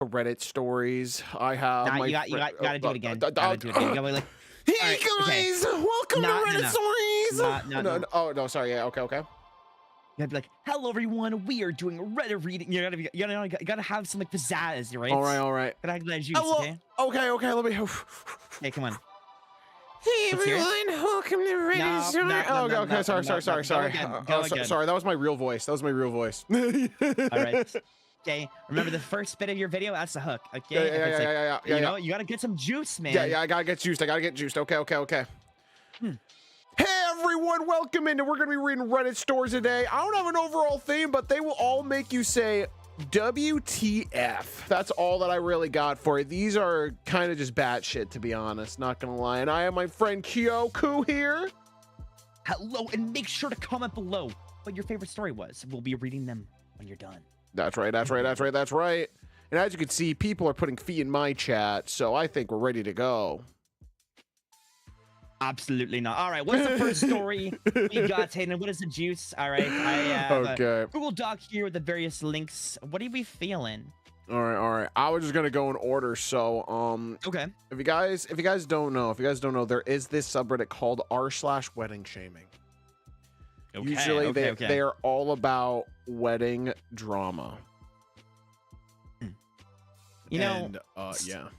Reddit stories. I have Nah, my you gotta do it again. Gotta do it again. You gotta be like, hey all right, guys, welcome to Reddit Stories. no. Oh no, sorry. Yeah, okay. You gotta be like, hello everyone, we are doing a Reddit reading. You gotta have some like pizzazz, right? All right. Gotta have that juice, Hello. Okay. Let me. Hey, come on. Hey everyone, welcome to Reddit Stories. Okay. Sorry. Go again. Sorry, that was my real voice. All right. Okay, remember the first bit of your video? That's the hook. Okay. Yeah. You know, you gotta get some juice, man. Yeah. I gotta get juiced. Okay. Hey everyone, welcome in. We're gonna be reading Reddit stories today. I don't have an overall theme, but they will all make you say WTF. That's all that I really got for it. These are kind of just batshit, to be honest. Not gonna lie. And I have my friend Kyoku here. Hello, and make sure to comment below what your favorite story was. We'll be reading them when you're done. That's right. And as you can see, people are putting feet in my chat, so I think we're ready to go. Absolutely not. All right, what's the first story we got, Hayden? What is the juice? All right, I have a Google Doc here with the various links. What are we feeling? All right. I was just gonna go in order. So, okay. If you guys don't know, there is this subreddit called r/wedding shaming. Okay, Usually, they are all about wedding drama. You know, yeah.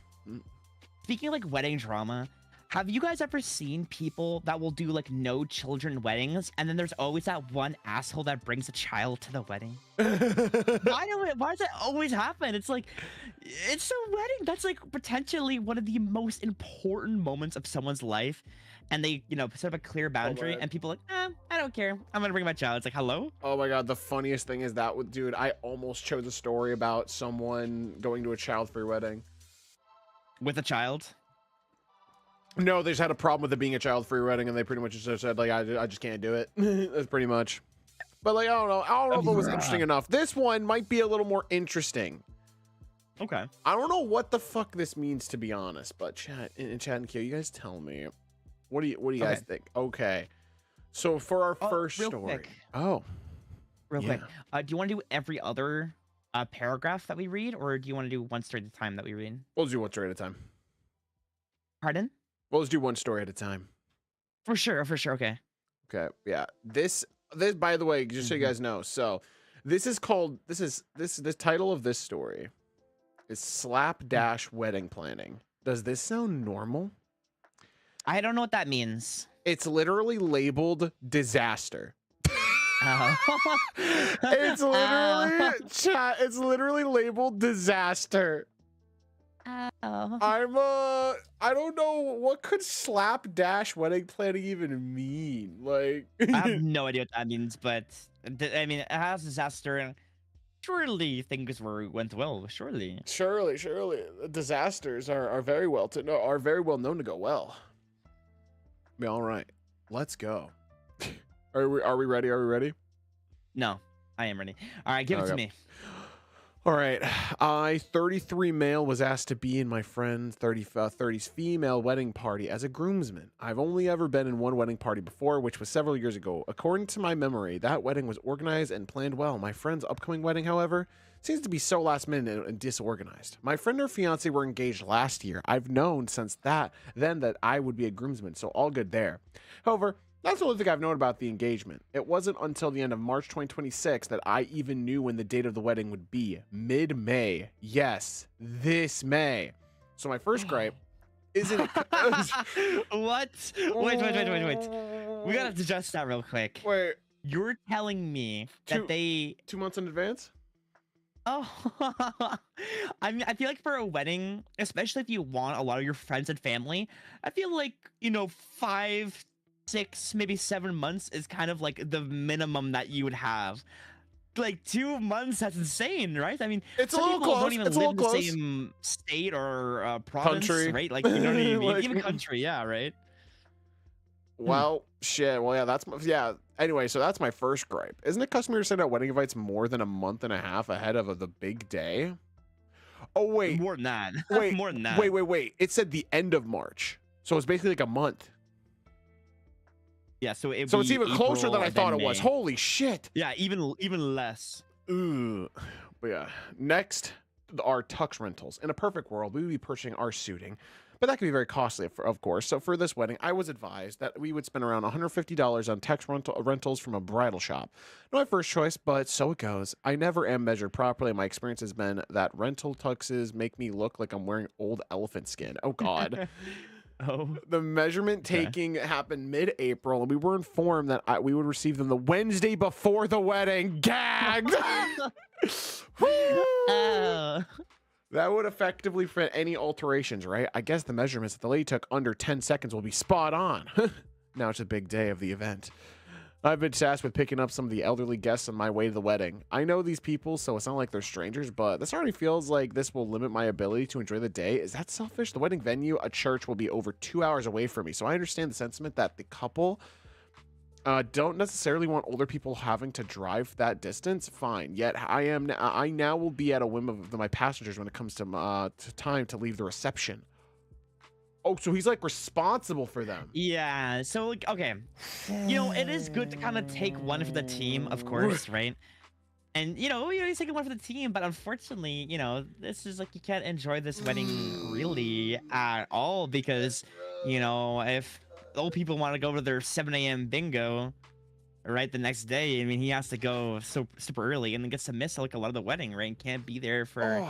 Speaking of like wedding drama. Have you guys ever seen people that will do like no children weddings, and then there's always that one asshole that brings a child to the wedding? Why does that always happen? It's like, it's a wedding. That's like potentially one of the most important moments of someone's life, and they, set up a clear boundary, and people are like, I don't care. I'm gonna bring my child. It's like, hello? Oh my god, the funniest thing is that, dude, I almost chose a story about someone going to a child-free wedding. With a child? No, they just had a problem with it being a child-free wedding, and they pretty much just said, like, I just can't do it. That's pretty much. But, like, I don't know if it was interesting enough. This one might be a little more interesting. Okay. I don't know what the fuck this means, to be honest, but chat and Q, you guys tell me. What do you guys think? Okay. So for our first story. Quick. Real quick. Do you want to do every other paragraph that we read, or do you want to do one story at a time that we read? We'll do one story at a time. Pardon? Well, let's do one story at a time. For sure. Okay. Okay. Yeah. This by the way, just so you guys know. So this is called, the title of this story is Slapdash Wedding Planning. Does this sound normal? I don't know what that means. It's literally labeled disaster. It's literally labeled disaster. I don't know, what could slapdash wedding planning even mean? Like, I have no idea what that means, but I mean, it has disaster, and surely things went well. Surely. Disasters are very well known to go well. Yeah, all right, let's go. Are we ready? No, I am ready. All right, give it to me. All right, I, 33 male, was asked to be in my friend's 30's female wedding party as a groomsman. I've only ever been in one wedding party before, which was several years ago. According to my memory, that wedding was organized and planned well. My friend's upcoming wedding, however, seems to be so last minute and disorganized. My friend and her fiance were engaged last year. I've known since then that I would be a groomsman, so all good there. However, that's the only thing I've known about the engagement. It wasn't until the end of March 2026 that I even knew when the date of the wedding would be. Mid-May. Yes, this May. So my first gripe isn't it... What? Wait. We gotta adjust that real quick. Wait. You're telling me that 2 months in advance? Oh, I mean, I feel like for a wedding, especially if you want a lot of your friends and family, I feel like, 5, 6, maybe 7 months is kind of like the minimum that you would have. Like 2 months, that's insane, right? I mean, it's some a little people close. don't even live in the same state or province, country, right? Like, you know what I mean? like, even country, yeah, right? Well, shit. Well, yeah, Anyway, so that's my first gripe. Isn't it customary to send out wedding invites more than a month and a half ahead of the big day? Oh, wait. More than that. Wait, more than that. Wait. It said the end of March. So it's basically like a month. Yeah, so it's even closer than I thought it was. Holy shit. Yeah, even less. Ooh. But yeah. Next our tux rentals. In a perfect world, we would be purchasing our suiting, but that could be very costly, of course. So for this wedding, I was advised that we would spend around $150 on tux rentals from a bridal shop. Not my first choice, but so it goes. I never am measured properly. My experience has been that rental tuxes make me look like I'm wearing old elephant skin. Oh, God. Oh, The measurement okay. taking happened mid-April, and we were informed that we would receive them the Wednesday before the wedding. Gagged! Oh. That would effectively fit any alterations, right? I guess the measurements that the lady took under 10 seconds will be spot on. Now it's a big day of the event. I've been tasked with picking up some of the elderly guests on my way to the wedding. I know these people, so it's not like they're strangers, but this already feels like this will limit my ability to enjoy the day. Is that selfish? The wedding venue, a church, will be over 2 hours away from me, so I understand the sentiment that the couple don't necessarily want older people having to drive that distance. Fine. Yet I now will be at a whim of my passengers when it comes to time to leave the reception. Oh, so he's like responsible for them. Yeah, so like, okay, you know, it is good to kind of take one for the team, of course, right? And he's taking one for the team, but unfortunately, this is like you can't enjoy this wedding really at all because, if old people want to go to their 7 a.m. bingo, right, the next day, I mean, he has to go so super early and then gets to miss like a lot of the wedding, right? And can't be there for,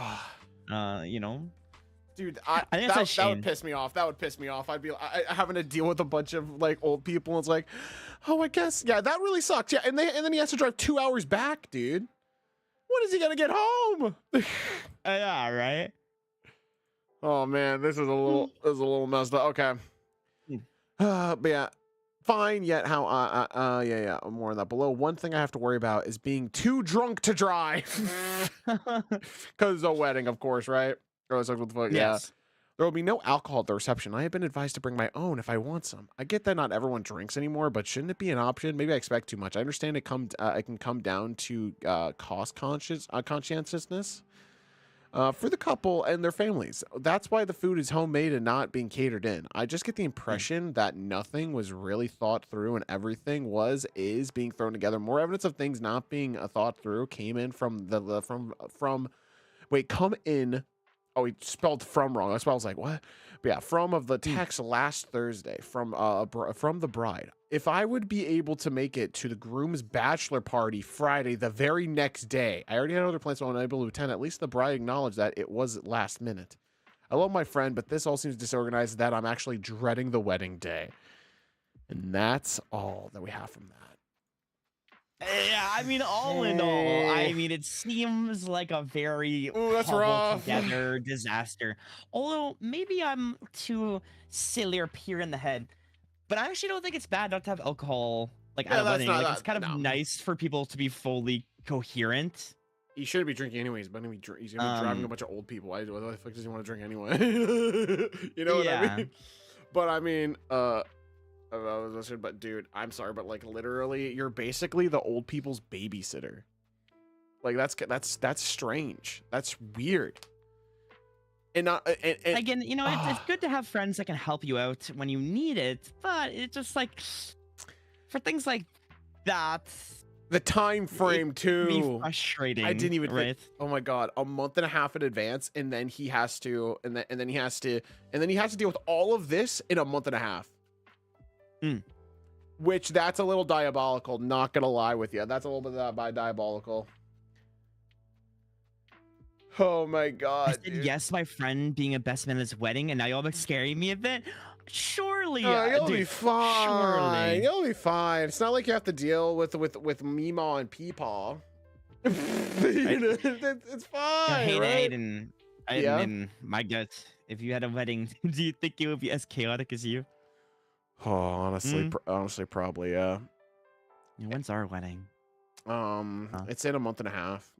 Dude, I think that's a that would shame. piss me off. That would piss me off. I'd be having to deal with a bunch of like old people. It's like, oh, I guess, yeah, that really sucks. Yeah, and then he has to drive 2 hours back, dude. When is he gonna get home? Yeah, right. Oh man, this is a little messed up. Okay, but yeah, fine. Yet how? Yeah. More on that below. One thing I have to worry about is being too drunk to drive, because it's a wedding, of course, right? Oh, it's like, what the fuck? Yeah. Yes. There will be no alcohol at the reception. I have been advised to bring my own if I want some. I get that not everyone drinks anymore, but shouldn't it be an option? Maybe I expect too much. I understand it can come down to conscientiousness for the couple and their families. That's why the food is homemade and not being catered in. I just get the impression that nothing was really thought through and everything is being thrown together. More evidence of things not being thought through came in from come in. Oh, he spelled from wrong. That's why I was like, what? But yeah, from of the text last Thursday from the bride. If I would be able to make it to the groom's bachelor party Friday, the very next day, I already had other plans, so I'm unable to attend. At least the bride acknowledged that it was last minute. I love my friend, but this all seems disorganized that I'm actually dreading the wedding day. And that's all that we have from that. Yeah, I mean, all in all, I mean, it seems like a very that's rough. together disaster. Although maybe I'm too silly or pure in the head, but I actually don't think it's bad not to have alcohol at a wedding. It's kind of nice for people to be fully coherent. He shouldn't be drinking anyways, but he's gonna be driving a bunch of old people. Why the fuck does he want to drink anyway? You know what I mean? But I mean, but dude, I'm sorry, but like literally, you're basically the old people's babysitter. Like that's strange. That's weird. And again, it's good to have friends that can help you out when you need it, but it's just like for things like that. The time frame too. Be frustrating. I didn't even think, oh my god, a month and a half in advance, and then he has to, and then he has to deal with all of this in a month and a half. Which that's a little diabolical. Not gonna lie with you, that's a little bit diabolical. Oh my god! I said yes, my friend being a best man at his wedding, and now y'all scaring me a bit. Surely, you'll be fine. Surely. You'll be fine. It's not like you have to deal with Meemaw and Peepaw. It's fine. I mean, my gut. If you had a wedding, do you think it would be as chaotic as you? Oh, honestly, probably, yeah. When's our wedding? It's in a month and a half.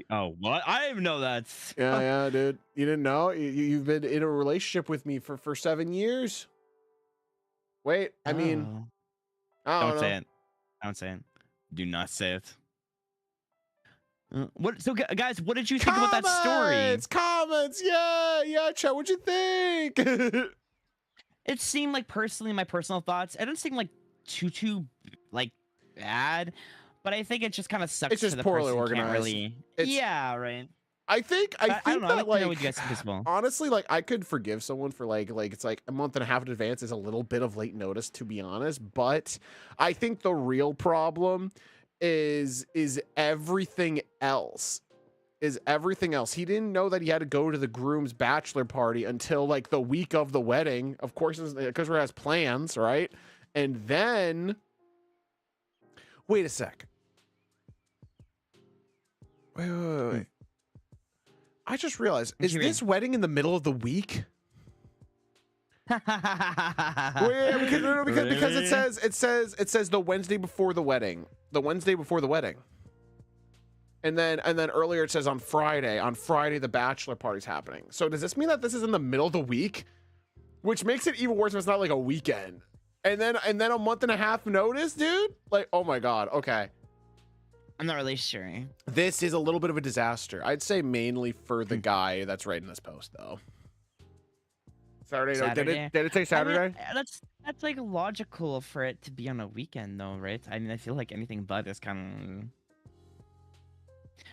Oh, what? I didn't even know that. Yeah, dude. You didn't know? You've been in a relationship with me for 7 years. Wait, I mean, don't say it. Don't say it. Do not say it. What? So, guys, what did you think about that story? Comments, yeah, Chat. What'd you think? It seemed like, personally, my personal thoughts, it didn't seem like too like bad, But I think it just kind of sucks It's just for the poorly person who organized. can't really. It's- Yeah, right. I think But I don't know. I'd that like to know like what you guys think as well. honestly, like I could forgive someone for like it's like a month and a half in advance is a little bit of late notice, to be honest. But I think the real problem is everything else. Is everything else. He didn't know that he had to go to the groom's bachelor party until like the week of the wedding. Of course, because he has plans, right? And then wait a sec. Wait. I just realized, is this wedding in the middle of the week? Wait, because it says the Wednesday before the wedding. The Wednesday before the wedding. And then earlier it says on Friday. On Friday the bachelor party's happening. So does this mean that this is in the middle of the week? Which makes it even worse if it's not like a weekend. And then a month and a half notice, dude? Like, oh my god, okay. I'm not really sure. This is a little bit of a disaster. I'd say mainly for the guy that's writing this post, though. Saturday. Did it say Saturday? I mean, that's like logical for it to be on a weekend, though, right? I mean, I feel like anything but is kind of.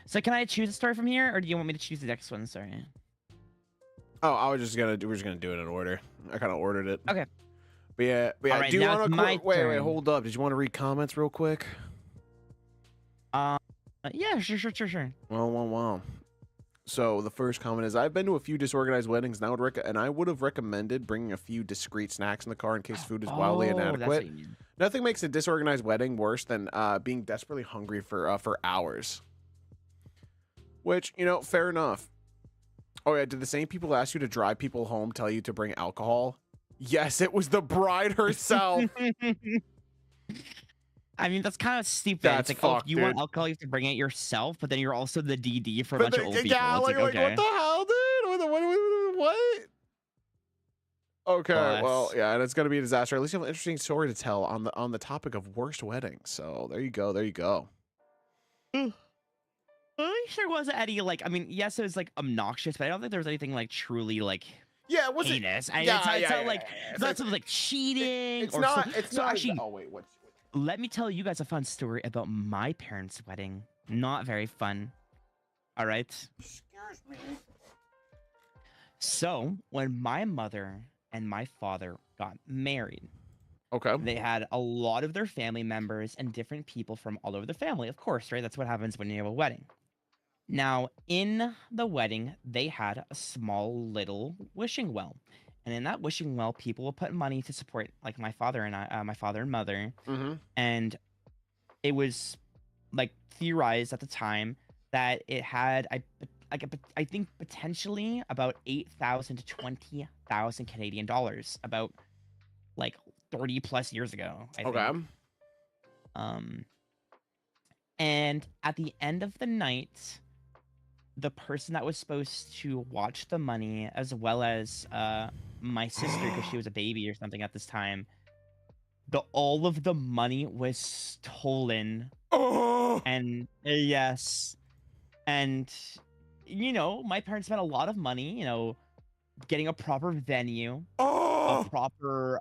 So can I choose a story from here, or do you want me to choose the next one? Sorry. Oh, we're just gonna do it in order. I kind of ordered it. Okay. But yeah. Right, do you want to wait, hold up? Did you want to read comments real quick? Yeah, sure. Wow. So the first comment is, I've been to a few disorganized weddings, and I would have recommended bringing a few discreet snacks in the car in case food is wildly inadequate. That's what you mean. Nothing makes a disorganized wedding worse than being desperately hungry for hours. Which, fair enough. Oh yeah, did the same people who ask you to drive people home tell you to bring alcohol? Yes, it was the bride herself. I mean, that's kind of stupid. That's it's like, fucked, you want dude. alcohol, you have to bring it yourself, but then you're also the DD for a bunch of old people. Yeah, It's like, okay. what the hell, dude? What? Okay, well, yeah, and it's gonna be a disaster. At least you have an interesting story to tell on the topic of worst weddings. So there you go. At least there wasn't any I mean, yes, it was obnoxious, but I don't think there was anything truly Yeah, it wasn't. heinous. Yeah, It's not something like cheating. It's not. Actually, Oh wait, what? let me tell you guys a fun story about my parents' wedding. Not very fun. All right. Excuse me. So when my mother and my father got married, Okay. they had a lot of their family members and different people from all over the family. Of course, right? That's what happens when you have a wedding. Now, in the wedding, they had a small little wishing well. And in that wishing well, people will put money to support my father and my father and mother. Mm-hmm. And it was theorized at the time that it had I think potentially about 8,000 to 20,000 Canadian dollars about 30 plus years ago. I think. Okay. And at the end of the night, the person that was supposed to watch the money, as well as my sister, because she was a baby or something at this time, all of the money was stolen. Oh. And yes, and my parents spent a lot of money, getting a proper venue, a proper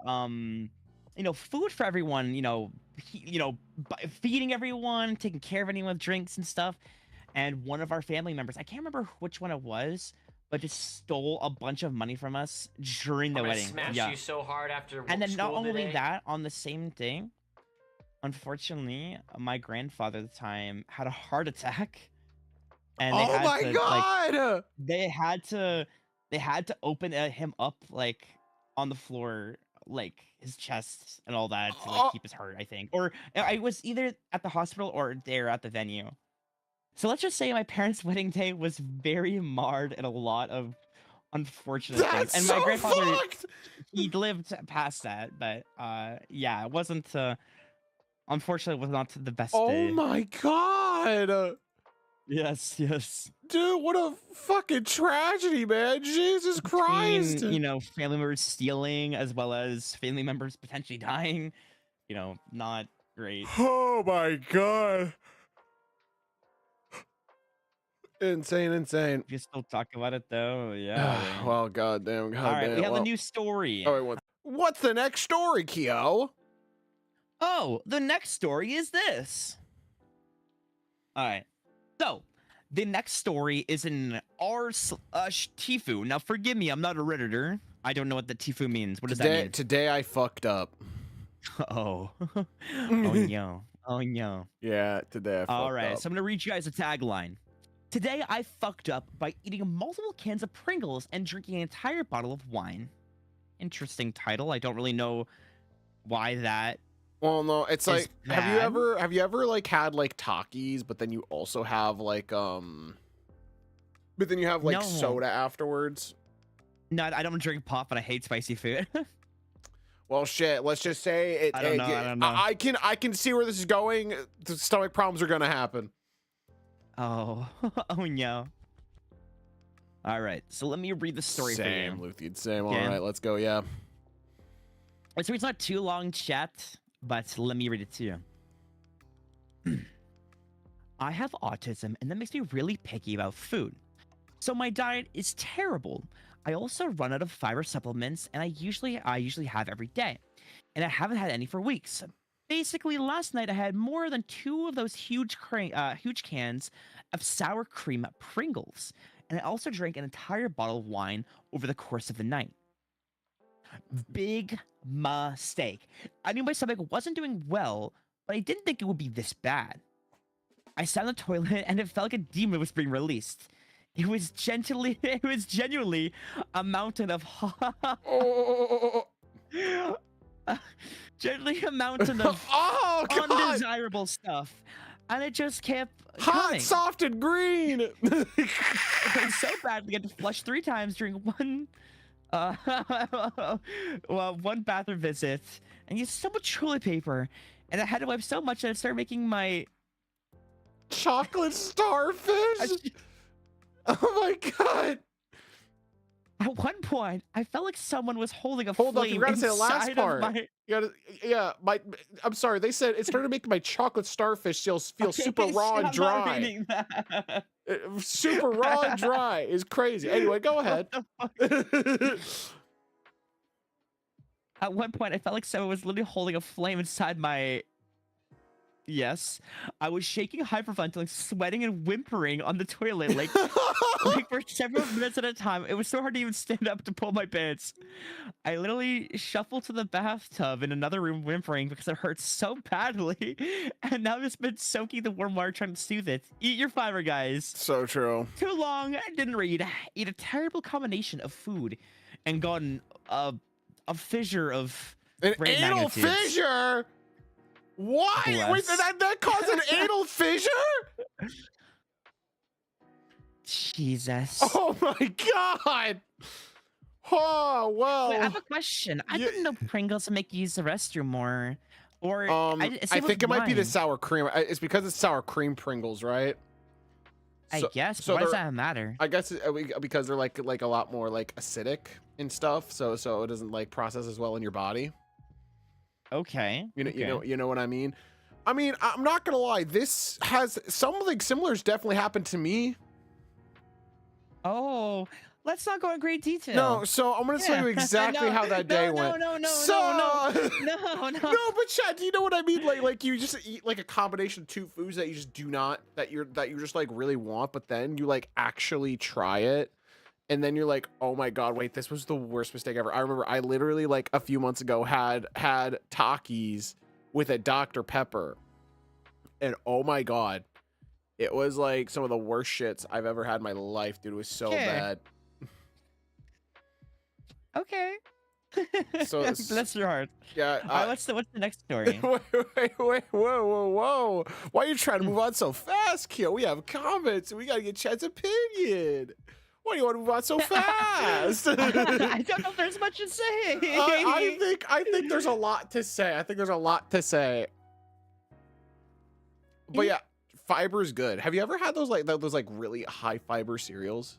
food for everyone, feeding everyone, taking care of anyone with drinks and stuff. And one of our family members, I can't remember which one it was, but just stole a bunch of money from us during the wedding. Smash you so hard after and then not school only today. that, on the same day, unfortunately, my grandfather at the time had a heart attack. And they had to, god! they had to open him up on the floor, his chest and all that to keep his heart, I think. Or I was either at the hospital or there at the venue. So let's just say my parents' wedding day was very marred in a lot of unfortunate things. And my grandfather, he lived past that, but yeah, it wasn't. Unfortunately, it was not the best day. Oh my god! Yes. Dude, what a fucking tragedy, man! Jesus Christ! Family members stealing as well as family members potentially dying. Not great. Oh my god! Insane. If you still talk about it though, yeah. Well, goddamn. All right, we have a new story. All right, what's the next story, Kyo? Oh, the next story is this. All right. So, the next story is in r/TIFU. Now, forgive me, I'm not a redditor. I don't know what the TIFU means. What does that mean? Today I fucked up. Oh. Oh no. Oh no. Yeah, today I All fucked right. up. So I'm gonna read you guys a tagline. Today I fucked up by eating multiple cans of Pringles and drinking an entire bottle of wine. Interesting title. I don't really know why that. Well, no, it's is like bad. have you ever like had like Takis, but then you also have like but then you have like No. soda afterwards? No, I don't drink pop, but I hate spicy food. Well, shit. Let's just say it. I don't know. I don't know. I can see where this is going. The stomach problems are gonna happen. Oh. Oh no. All right. So let me read the story for Same, you. Luthien. Same. Okay. All right, let's go. Yeah. So it's not too long, chat, but let me read it to you. I have autism, and that makes me really picky about food. So my diet is terrible. I also run out of fiber supplements, and I usually have every day, and I haven't had any for weeks. Basically, last night I had more than 2 of those huge cans of sour cream Pringles, and I also drank an entire bottle of wine over the course of the night. Big mistake. I knew my stomach wasn't doing well, but I didn't think it would be this bad. I sat on the toilet and it felt like a demon was being released. It was genuinely a mountain of Oh, genuinely a mountain of oh God. undesirable stuff. And it just kept Hot, coming. soft, and green. It was so bad we had to flush 3 times during one one bathroom visit and used so much toilet paper, and I had to wipe so much that I started making my Chocolate starfish. Oh my God. At one point, I felt like someone was holding a Hold up, flame you gotta say the last inside of part. my. You gotta, yeah, I'm sorry. They said it started making my chocolate starfish feel super raw and I'm not dry. reading that. Super raw and dry is crazy. Anyway, go ahead. At one point, I felt like someone was literally holding a flame inside my. Yes, I was shaking, hyperventilating, sweating, and whimpering on the toilet, like for several minutes at a time. It was so hard to even stand up to pull my pants. I literally shuffled to the bathtub in another room, whimpering because it hurt so badly, and now I've just been soaking the warm water trying to soothe it. Eat your fiber, guys. So true. Too long. I didn't read. Eat a terrible combination of food, and gotten a fissure of An great anal magnitudes. fissure. Why? Wait, Bless. that caused an anal fissure? Jesus. Oh my God. Oh well. Wait, I have a question. I didn't know Pringles would make you use the restroom more. Or I same think with it might be the wine. sour cream. It's because it's sour cream Pringles, right? I So- guess. so Why does they're- that matter? I guess because they're like a lot more like acidic and stuff, so it doesn't like process as well in your body. Okay. You know what I mean? I mean, I'm not gonna lie. This has something similar has definitely happened to me. Oh, let's not go in great detail. No, so I'm gonna tell you exactly how that day went. No, So- no. No, but Chad, do you know what I mean? Like you just eat like a combination of 2 foods that you just do not that you just like really want, but then you like actually try it, and then you're like, oh my God, wait, this was the worst mistake ever. I remember I literally like a few months ago had Takis with a Dr. Pepper, and oh my God, it was like some of the worst shits I've ever had in my life, dude. It was so Okay. bad. Okay. So it's- bless your heart. Yeah. What's the next story? Wait, whoa. Why are you trying to move on so fast, Kyo? We have comments and we gotta get Chad's opinion. Why do you want to move on so fast? I don't know if there's much to say. I think there's a lot to say. But yeah, fiber is good. Have you ever had those like really high fiber cereals?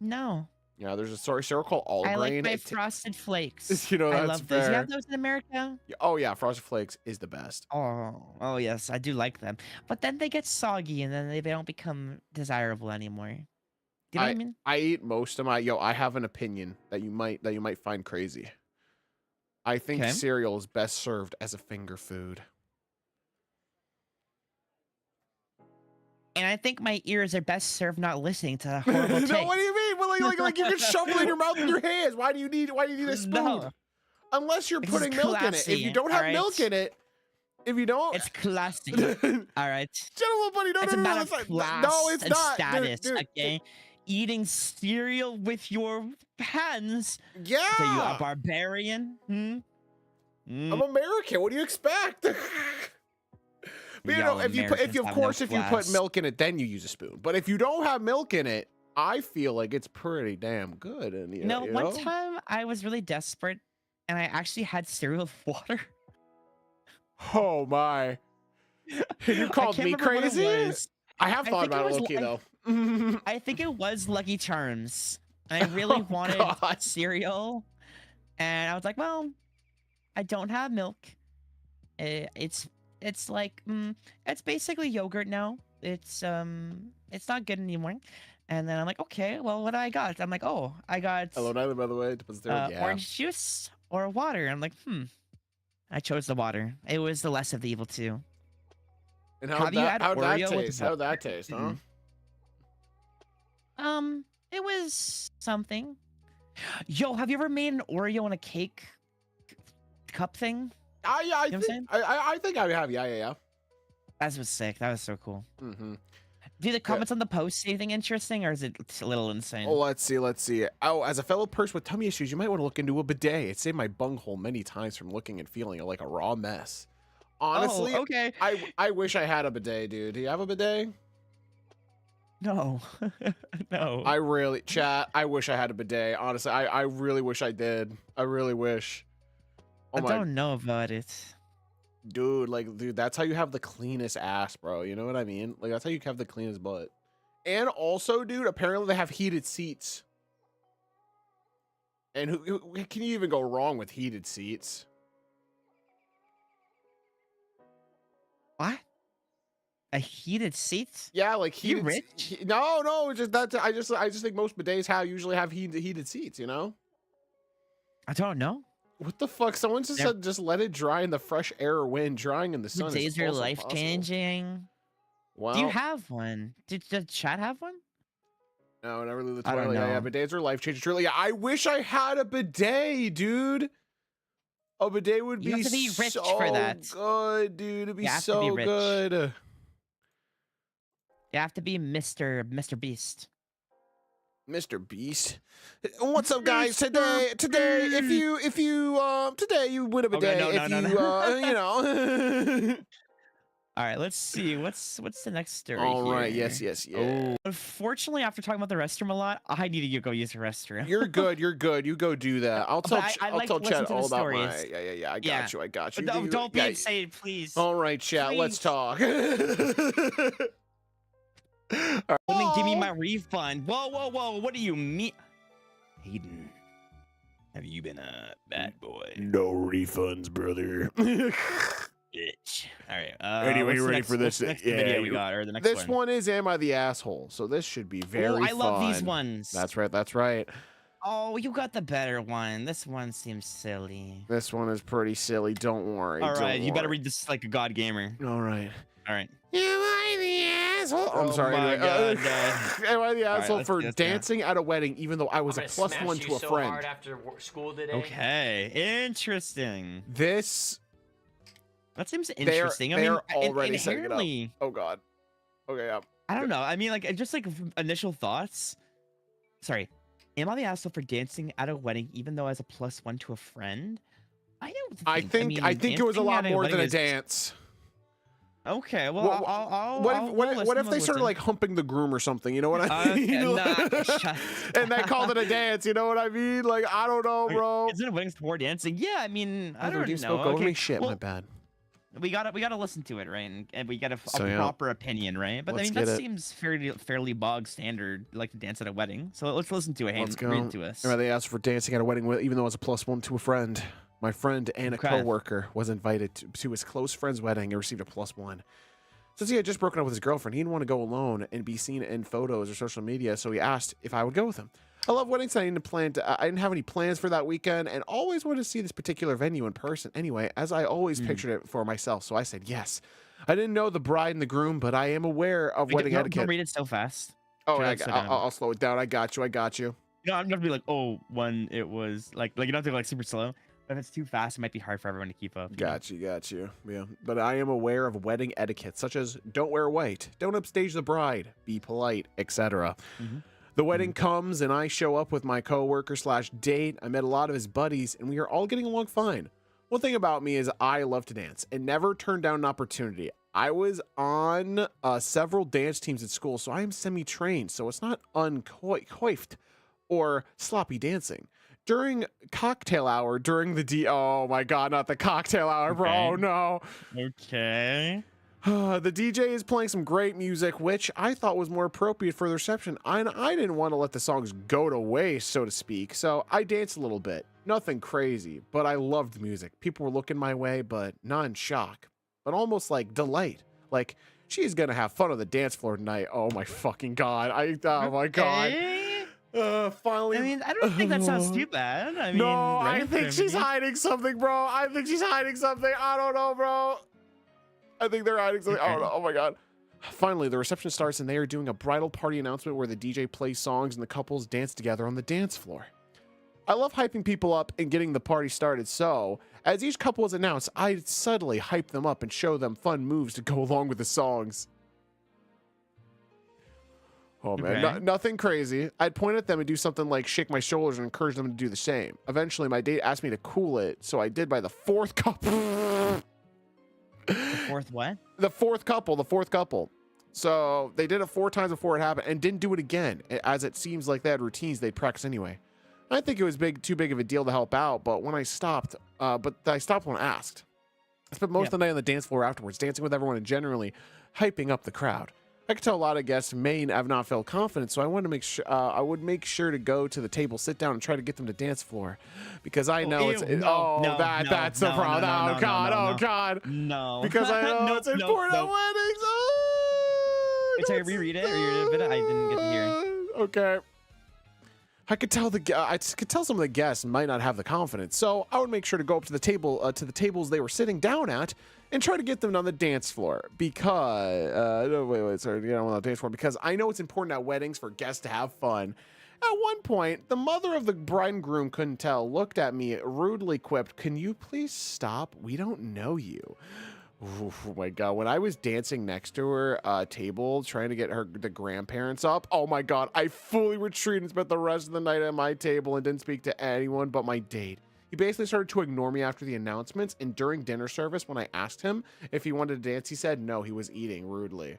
No. Yeah, there's a cereal called All I Grain. like my Frosted Flakes. You know, I that's love those. You fair. have those in America? Oh yeah, Frosted Flakes is the best. Oh yes, I do like them. But then they get soggy and then they don't become desirable anymore. Do you know what I mean? I eat most of my I have an opinion that you might find crazy. I think Okay. cereal is best served as a finger food. And I think my ears are best served not listening to horrible No, take. what do you mean? Well, like you can shovel in your mouth with your hands. Why do you need a spoon? No, Unless you're because it's putting milk in it. If you classy, don't have alright? milk in it, if you don't, It's classy. gentlemen, All right. buddy, no, It's a no, matter no, of that's class not, no, it's and not, status, dude, okay? Eating cereal with your hands. yeah. So you a barbarian? Hmm? I'm American. What do you expect? But you know, if you put milk in it, then you use a spoon. But if you don't have milk in it, I feel like it's pretty damn good. And you know, one time I was really desperate, and I actually had cereal with water. Oh my! You called me crazy. I have thought about it, Loki, though. I think it was Lucky Charms. And I really wanted cereal, and I was like, well, I don't have milk. It's like it's basically yogurt now. It's not good anymore. And then I'm like, okay, well, what do I got? I'm like, oh, I got Hello, Nyla, by the way. orange juice or water. I'm like, I chose the water. It was the less of the evil two. And how'd that taste, huh? It was something. Yo, have you ever made an Oreo in a cake cup thing? I think I have. Yeah. That was sick. That was so cool. Mm-hmm. Do the comments on the post say anything interesting, or is it a little insane? Oh, let's see. Oh, as a fellow person with tummy issues, you might want to look into a bidet. It saved my bunghole many times from looking and feeling like a raw mess. Honestly, okay. I wish I had a bidet, dude. Do you have a bidet? No. No. I wish I had a bidet. Honestly, I really wish I did. I really wish. I don't know about it. Dude, that's how you have the cleanest ass, bro. You know what I mean? Like, that's how you have the cleanest butt. And also, dude, apparently they have heated seats. And who can you even go wrong with heated seats? What? A heated seat? Yeah, like heated. You rich? No, just that. I just think most bidets usually have heated seats. You know? I don't know. What the fuck? Someone just said just let it dry in the fresh air or wind. Drying in the sun. Bidets are life changing. Well, do you have one? Did Chad have one? No, never leave the toilet. Yeah, bidets are life changing. Truly, yeah, I wish I had a bidet, dude. A bidet would be rich so for that. good, dude. It'd be so good. You have to be Mr. Beast. Mr. Beast. What's up, guys? Today, if you today you win a bidet. You know. All right, let's see. What's the next story? All right. here? Yes. Oh, unfortunately, after talking about the restroom a lot, I need to go use the restroom. You're good. You go do that. I'll tell Chat all about my. Yeah. I got you. Don't be insane, please. All right, Chat. Please. Let's talk. Give me my refund. Whoa. What do you mean? Hayden, have you been a bad boy? No refunds, brother. Bitch. All right. Anyway, you ready for this? Next video we got, or the next one? This one is Am I the Asshole? So this should be very fun. I love these ones. That's right. Oh, you got the better one. This one seems silly. This one is pretty silly. Don't worry. All right, you better read this like a god gamer. All right. Am I the asshole? I'm sorry. My God, Am I the asshole for let's dancing at a wedding, even though I was a +1 to a friend? Hard after school today. Okay, interesting. That seems interesting. They're already setting it up. Oh God. Okay. Yeah. I don't know. I mean, like, just like initial thoughts. Sorry. Am I the asshole for dancing at a wedding, even though as a +1 to a friend? I think it was a lot more than a dance. Okay, well, what if they started like humping the groom or something? You know what I mean? And they called it a dance. You know what I mean? Like, I don't know, bro. Isn't weddings for dancing? Yeah, I mean, I don't know. Okay, shit, my bad. We gotta listen to it, right? And we got a proper opinion, right? But I mean, that seems fairly bog standard, like to dance at a wedding. So let's listen to it. Let's go. Read it to us. They asked for dancing at a wedding, even though I was a +1 to a friend. My friend and a coworker was invited to his close friend's wedding and received a +1. Since he had just broken up with his girlfriend, he didn't want to go alone and be seen in photos or social media, so he asked if I would go with him. I love weddings. I didn't have any plans for that weekend and always wanted to see this particular venue in person anyway, as I always pictured it for myself. So I said yes. I didn't know the bride and the groom, but I am aware of wedding Don't etiquette. read it so fast. Oh, Like, slow down. I'll slow it down. I got you. I got you. You know, I'm gonna be like, oh, when it was like you don't have to go like super slow. But if it's too fast, it might be hard for everyone to keep up. Got you. Yeah. But I am aware of wedding etiquette, such as don't wear white, don't upstage the bride, be polite, etc. The wedding comes, and I show up with my coworker/date. I met a lot of his buddies, and we are all getting along fine. One thing about me is I love to dance and never turn down an opportunity. I was on several dance teams at school, so I am semi-trained, so it's not uncoiffed or sloppy dancing. During cocktail hour, during the oh my god, not the cocktail hour, bro. Okay. Oh no. Okay. The DJ is playing some great music, which I thought was more appropriate for the reception. I didn't want to let the songs go to waste, so to speak, so I danced a little bit. Nothing crazy, but I loved the music. People were looking my way, but not in shock, but almost like delight. Like, she's gonna have fun on the dance floor tonight. Oh my fucking god. Oh my god. Finally. I mean, I don't think that sounds too bad. I mean, no, I think she's hiding something, bro. I think she's hiding something. I don't know, bro. I think they're hiding something. I don't know. Oh my god. Finally, the reception starts and they are doing a bridal party announcement where the DJ plays songs and the couples dance together on the dance floor. I love hyping people up and getting the party started, so as each couple is announced, I subtly hype them up and show them fun moves to go along with the songs. Oh man, nothing crazy. I'd point at them and do something like shake my shoulders and encourage them to do the same. Eventually, my date asked me to cool it, so I did by the fourth couple. The fourth what? The fourth couple. So they did it 4 times before it happened and didn't do it again, as it seems like they had routines they'd practice anyway. I think it was too big of a deal to help out, but when I stopped, when asked. I spent most of the night on the dance floor afterwards, dancing with everyone and generally hyping up the crowd. I could tell a lot of guests may have not felt confident, so I wanted to make sure I would make sure to go to the table, sit down, and try to get them to dance floor, because I know that's the problem. Oh god, no, because I know it's important at weddings. Oh, sorry, reread it or read a bit. I didn't get to hear. Okay. I could tell some of the guests might not have the confidence, so I would make sure to go up to the tables they were sitting down at and try to get them on the dance floor because because I know it's important at weddings for guests to have fun. At one point, the mother of the bride and groom couldn't tell, looked at me, rudely quipped, "Can you please stop? We don't know you." Oh my god, when I was dancing next to her table trying to get the grandparents up, oh my god, I fully retreated and spent the rest of the night at my table and didn't speak to anyone but my date. He basically started to ignore me after the announcements, and during dinner service when I asked him if he wanted to dance, he said no, he was eating rudely.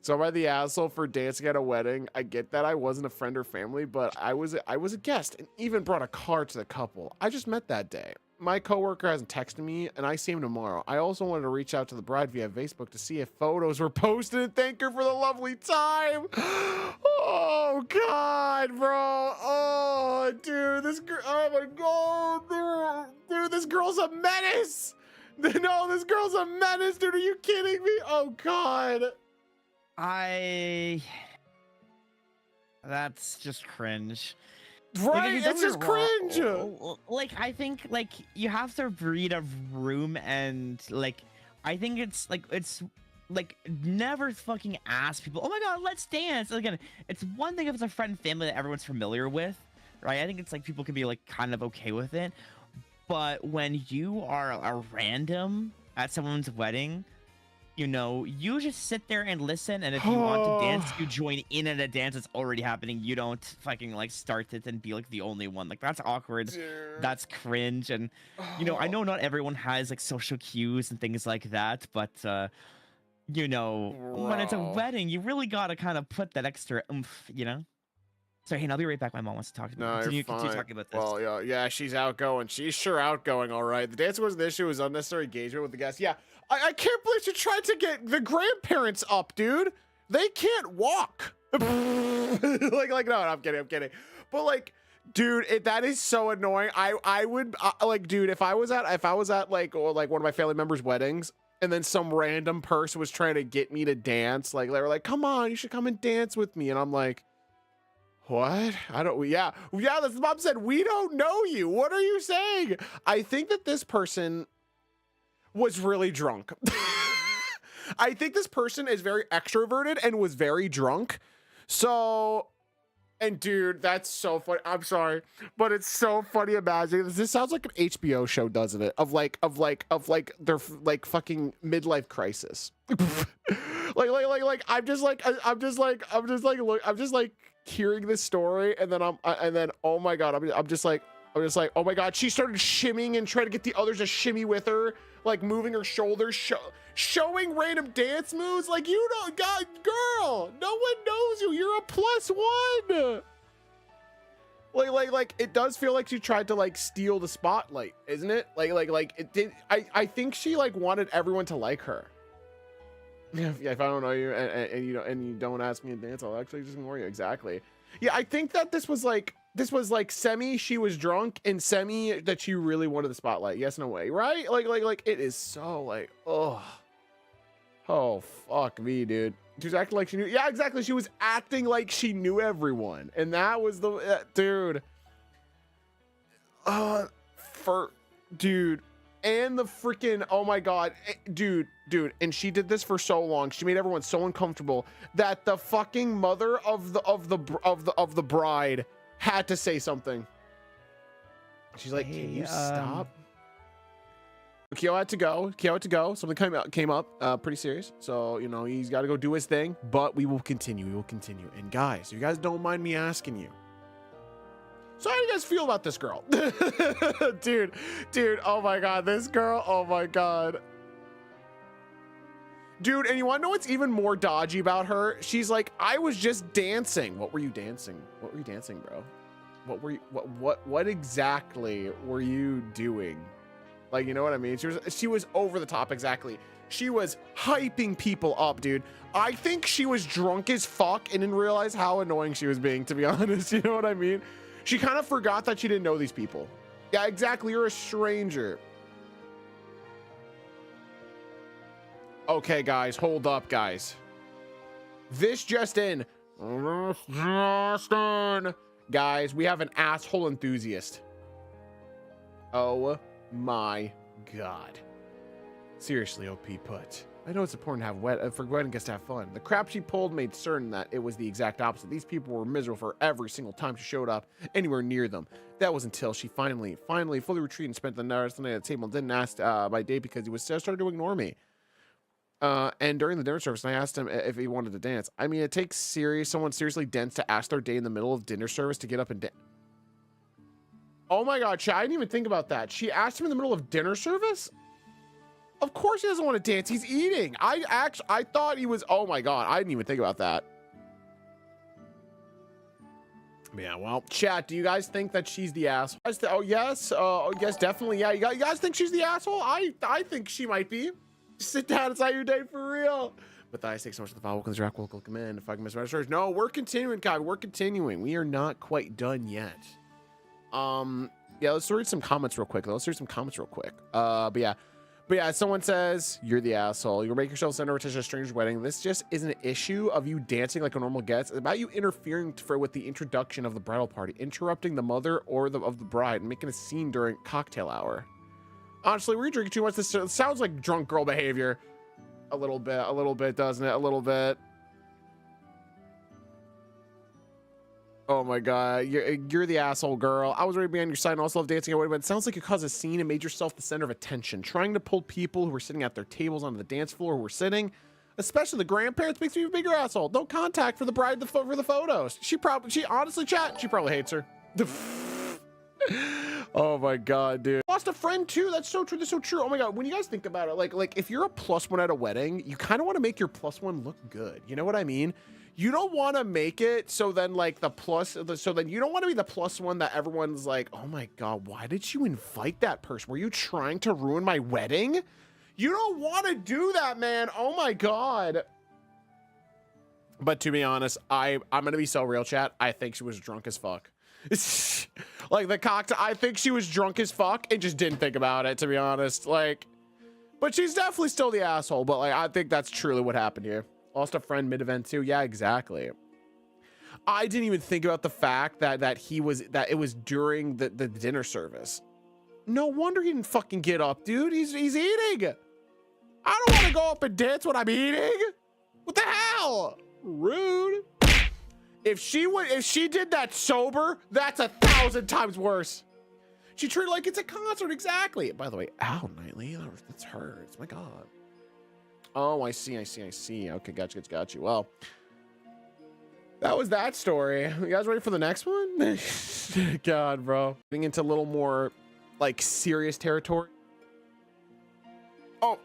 So am I the asshole for dancing at a wedding? I get that I wasn't a friend or family, but I was a guest and even brought a card to the couple I just met that day. My coworker hasn't texted me, and I see him tomorrow. I also wanted to reach out to the bride via Facebook to see if photos were posted and thank her for the lovely time. Oh, God, bro. Oh, dude, oh, my God. Dude, this girl's a menace. No, this girl's a menace, dude. Are you kidding me? Oh, God. That's just cringe. Right, like, it's just cringe. Like, I think, like, you have to read a room, and, like, I think it's never fucking ask people, oh my god, let's dance. Again, it's one thing if it's a friend and family that everyone's familiar with, right? I think it's like people can be, like, kind of okay with it. But when you are a random at someone's wedding, you know, you just sit there and listen, and if you want to dance, you join in at a dance that's already happening. You don't fucking, like, start it and be, like, the only one. Like, that's awkward. Dude. That's cringe. And, you know, I know not everyone has, like, social cues and things like that, but, you know, when it's a wedding, you really gotta kind of put that extra oomph, you know? Sorry, Hayden, I'll be right back. My mom wants to talk to me. No, Continue talking about this. Well, yeah, she's outgoing. She's sure outgoing, all right. The dancing wasn't the issue. It was unnecessary engagement with the guests. Yeah, I can't believe she tried to get the grandparents up, dude. They can't walk. like, no, I'm kidding. But, like, dude, that is so annoying. I would, like, dude, if I was at, like one of my family members' weddings, and then some random person was trying to get me to dance, like, they were like, come on, you should come and dance with me. And I'm like, what? Yeah, that's what Mom said. We don't know you. What are you saying? I think that this person was really drunk. I think this person is very extroverted and was very drunk. So, and dude, that's so funny. I'm sorry, but it's so funny imagining this. This sounds like an HBO show, doesn't it? Of like their like fucking midlife crisis. like I'm just like hearing this story, and then oh my god, I'm just like oh my god, she started shimmying and trying to get the others to shimmy with her, like moving her shoulders, showing random dance moves. Like, you don't, god, girl, no one knows you. You're a +1. Like it does feel like she tried to like steal the spotlight, isn't it? Like it did. I think she like wanted everyone to like her. Yeah, if I don't know you and you don't ask me to dance, I'll actually just ignore you. Exactly. Yeah, I think that this was like semi she was drunk, and semi that she really wanted the spotlight. Yes, no way, right? Like it is so like, oh fuck me, dude. She was acting like she knew. Yeah, exactly. She was acting like she knew everyone, and that was the dude. Dude. And the freaking, oh my god, dude, and she did this for so long. She made everyone so uncomfortable that the fucking mother of the bride had to say something. She's like, "Can you stop?" Kyo had to go. Something came up, pretty serious. So you know he's got to go do his thing. But we will continue. And guys, you guys don't mind me asking you, so how do you guys feel about this girl? dude, oh my god, this girl, oh my god. Dude, and you want to know what's even more dodgy about her? She's like, I was just dancing. What were you dancing? Bro? What exactly were you doing? Like, you know what I mean? She was over the top, exactly. She was hyping people up, dude. I think she was drunk as fuck and didn't realize how annoying she was being, to be honest. You know what I mean? She kind of forgot that she didn't know these people. Yeah, exactly. You're a stranger. Okay, guys. Hold up, guys. This just in. Guys, we have an asshole enthusiast. Oh my god. Seriously, OP put. I know it's important to have for wedding guests to have fun. The crap she pulled made certain that it was the exact opposite. These people were miserable for every single time she showed up anywhere near them. That was until she finally fully retreated and spent the rest of the night at the table and didn't ask my date because he was started to ignore me. And during the dinner service, I asked him if he wanted to dance. I mean, it takes someone seriously dense to ask their date in the middle of dinner service to get up and dance. Oh my god, I didn't even think about that. She asked him in the middle of dinner service? Of course he doesn't want to dance. He's eating. I thought he was, oh my god, I didn't even think about that. Yeah, well, chat, do you guys think that she's the asshole? Oh yes, definitely. Yeah, you guys think she's the asshole? I think she might be. Sit down, it's how your day for real. But I take so much of the file. Welcome in. If I can miss my stories. No, we're continuing, guys. We're continuing. We are not quite done yet. Yeah, let's read some comments real quick. But yeah, someone says, you're the asshole. You make yourself center to a stranger's wedding. This just isn't an issue of you dancing like a normal guest. It's about you interfering with the introduction of the bridal party, interrupting the mother of the bride, and making a scene during cocktail hour. Honestly, were you drinking too much? This sounds like drunk girl behavior. A little bit, doesn't it? A little bit. Oh my god, you're the asshole, girl. I was ready to be on your side and also love dancing away, but it sounds like you caused a scene and made yourself the center of attention. Trying to pull people who were sitting at their tables onto the dance floor who were sitting, especially the grandparents, makes you a bigger asshole. Don't contact for the bride for the photos. She honestly, chat, she probably hates her. Oh my god, dude. Lost a friend too. That's so true. That's so true. Oh my god, when you guys think about it, like if you're a +1 at a wedding, you kind of want to make your +1 look good. You know what I mean? You don't want to make it so then like so then you don't want to be the +1 that everyone's like, oh my god, why did you invite that person? Were you trying to ruin my wedding? You don't want to do that, man. Oh my god. But to be honest, I'm gonna be so real, chat. I think she was drunk as fuck. Like the cocktail, I think she was drunk as fuck and just didn't think about it, to be honest. Like, but she's definitely still the asshole. But like, I think that's truly what happened here. Lost a friend mid-event too. Yeah, exactly. I didn't even think about the fact that it was during the dinner service. No wonder he didn't fucking get up, dude. He's eating. I don't want to go up and dance when I'm eating. What the hell? Rude. If she did that sober, that's 1,000 times worse. She treated it like it's a concert, exactly. By the way, ow, Nightly, that hurts. My God. Oh, I see. Okay, got you. Well, that was that story. You guys ready for the next one? God, bro. Getting into a little more like serious territory. Oh.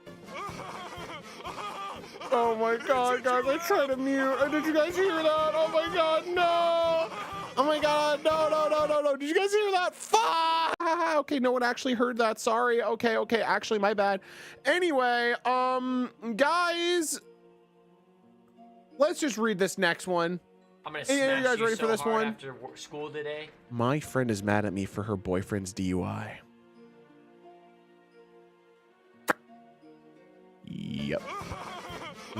Oh my God, guys, I tried to mute. Did you guys hear that? Oh my God, no. Oh my God, no. Did you guys hear that? Fuck. Okay, no one actually heard that. Sorry. Okay, actually, my bad. Anyway, guys, let's just read this next one. I'm gonna Hey, smash you guys you ready so for this hard one? after school today. My friend is mad at me for her boyfriend's DUI. Yep.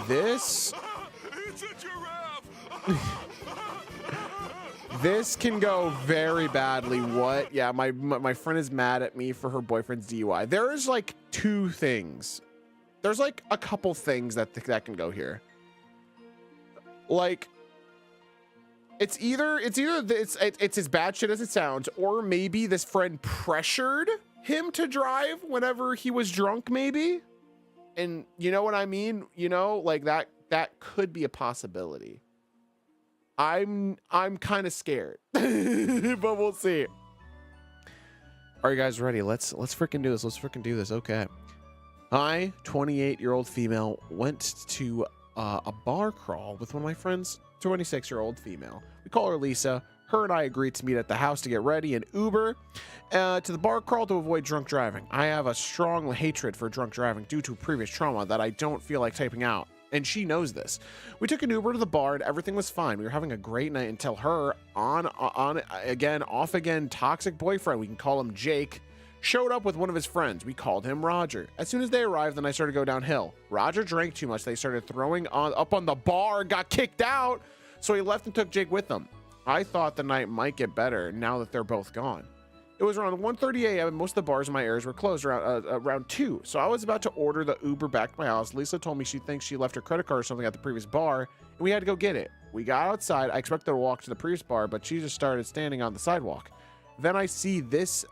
This this can go very badly. What? Yeah, my friend is mad at me for her boyfriend's DUI. There's like two things. There's like a couple things that can go here. Like, it's either it's as bad shit as it sounds, or maybe this friend pressured him to drive whenever he was drunk, maybe. And you know what I mean? You know, like that could be a possibility. I'm kind of scared, but we'll see. Are you guys ready? Let's freaking do this. Let's freaking do this. Okay. I, 28-year-old female, went to a bar crawl with one of my friends, 26-year-old female. We call her Lisa. Her and I agreed to meet at the house to get ready and Uber to the bar crawl to avoid drunk driving. I have a strong hatred for drunk driving due to previous trauma that I don't feel like typing out, and she knows this. We took an Uber to the bar and everything was fine. We were having a great night until her off again toxic boyfriend, we can call him Jake, showed up with one of his friends. We called him Roger. As soon as they arrived, then I started to go downhill. Roger drank too much. They started throwing up on the bar, got kicked out, so he left and took Jake with them. I thought the night might get better now that they're both gone. It was around 1:30 a.m. and most of the bars in my areas were closed around 2. So I was about to order the Uber back to my house. Lisa told me she thinks she left her credit card or something at the previous bar, and we had to go get it. We got outside. I expected to walk to the previous bar, but she just started standing on the sidewalk. Then I see this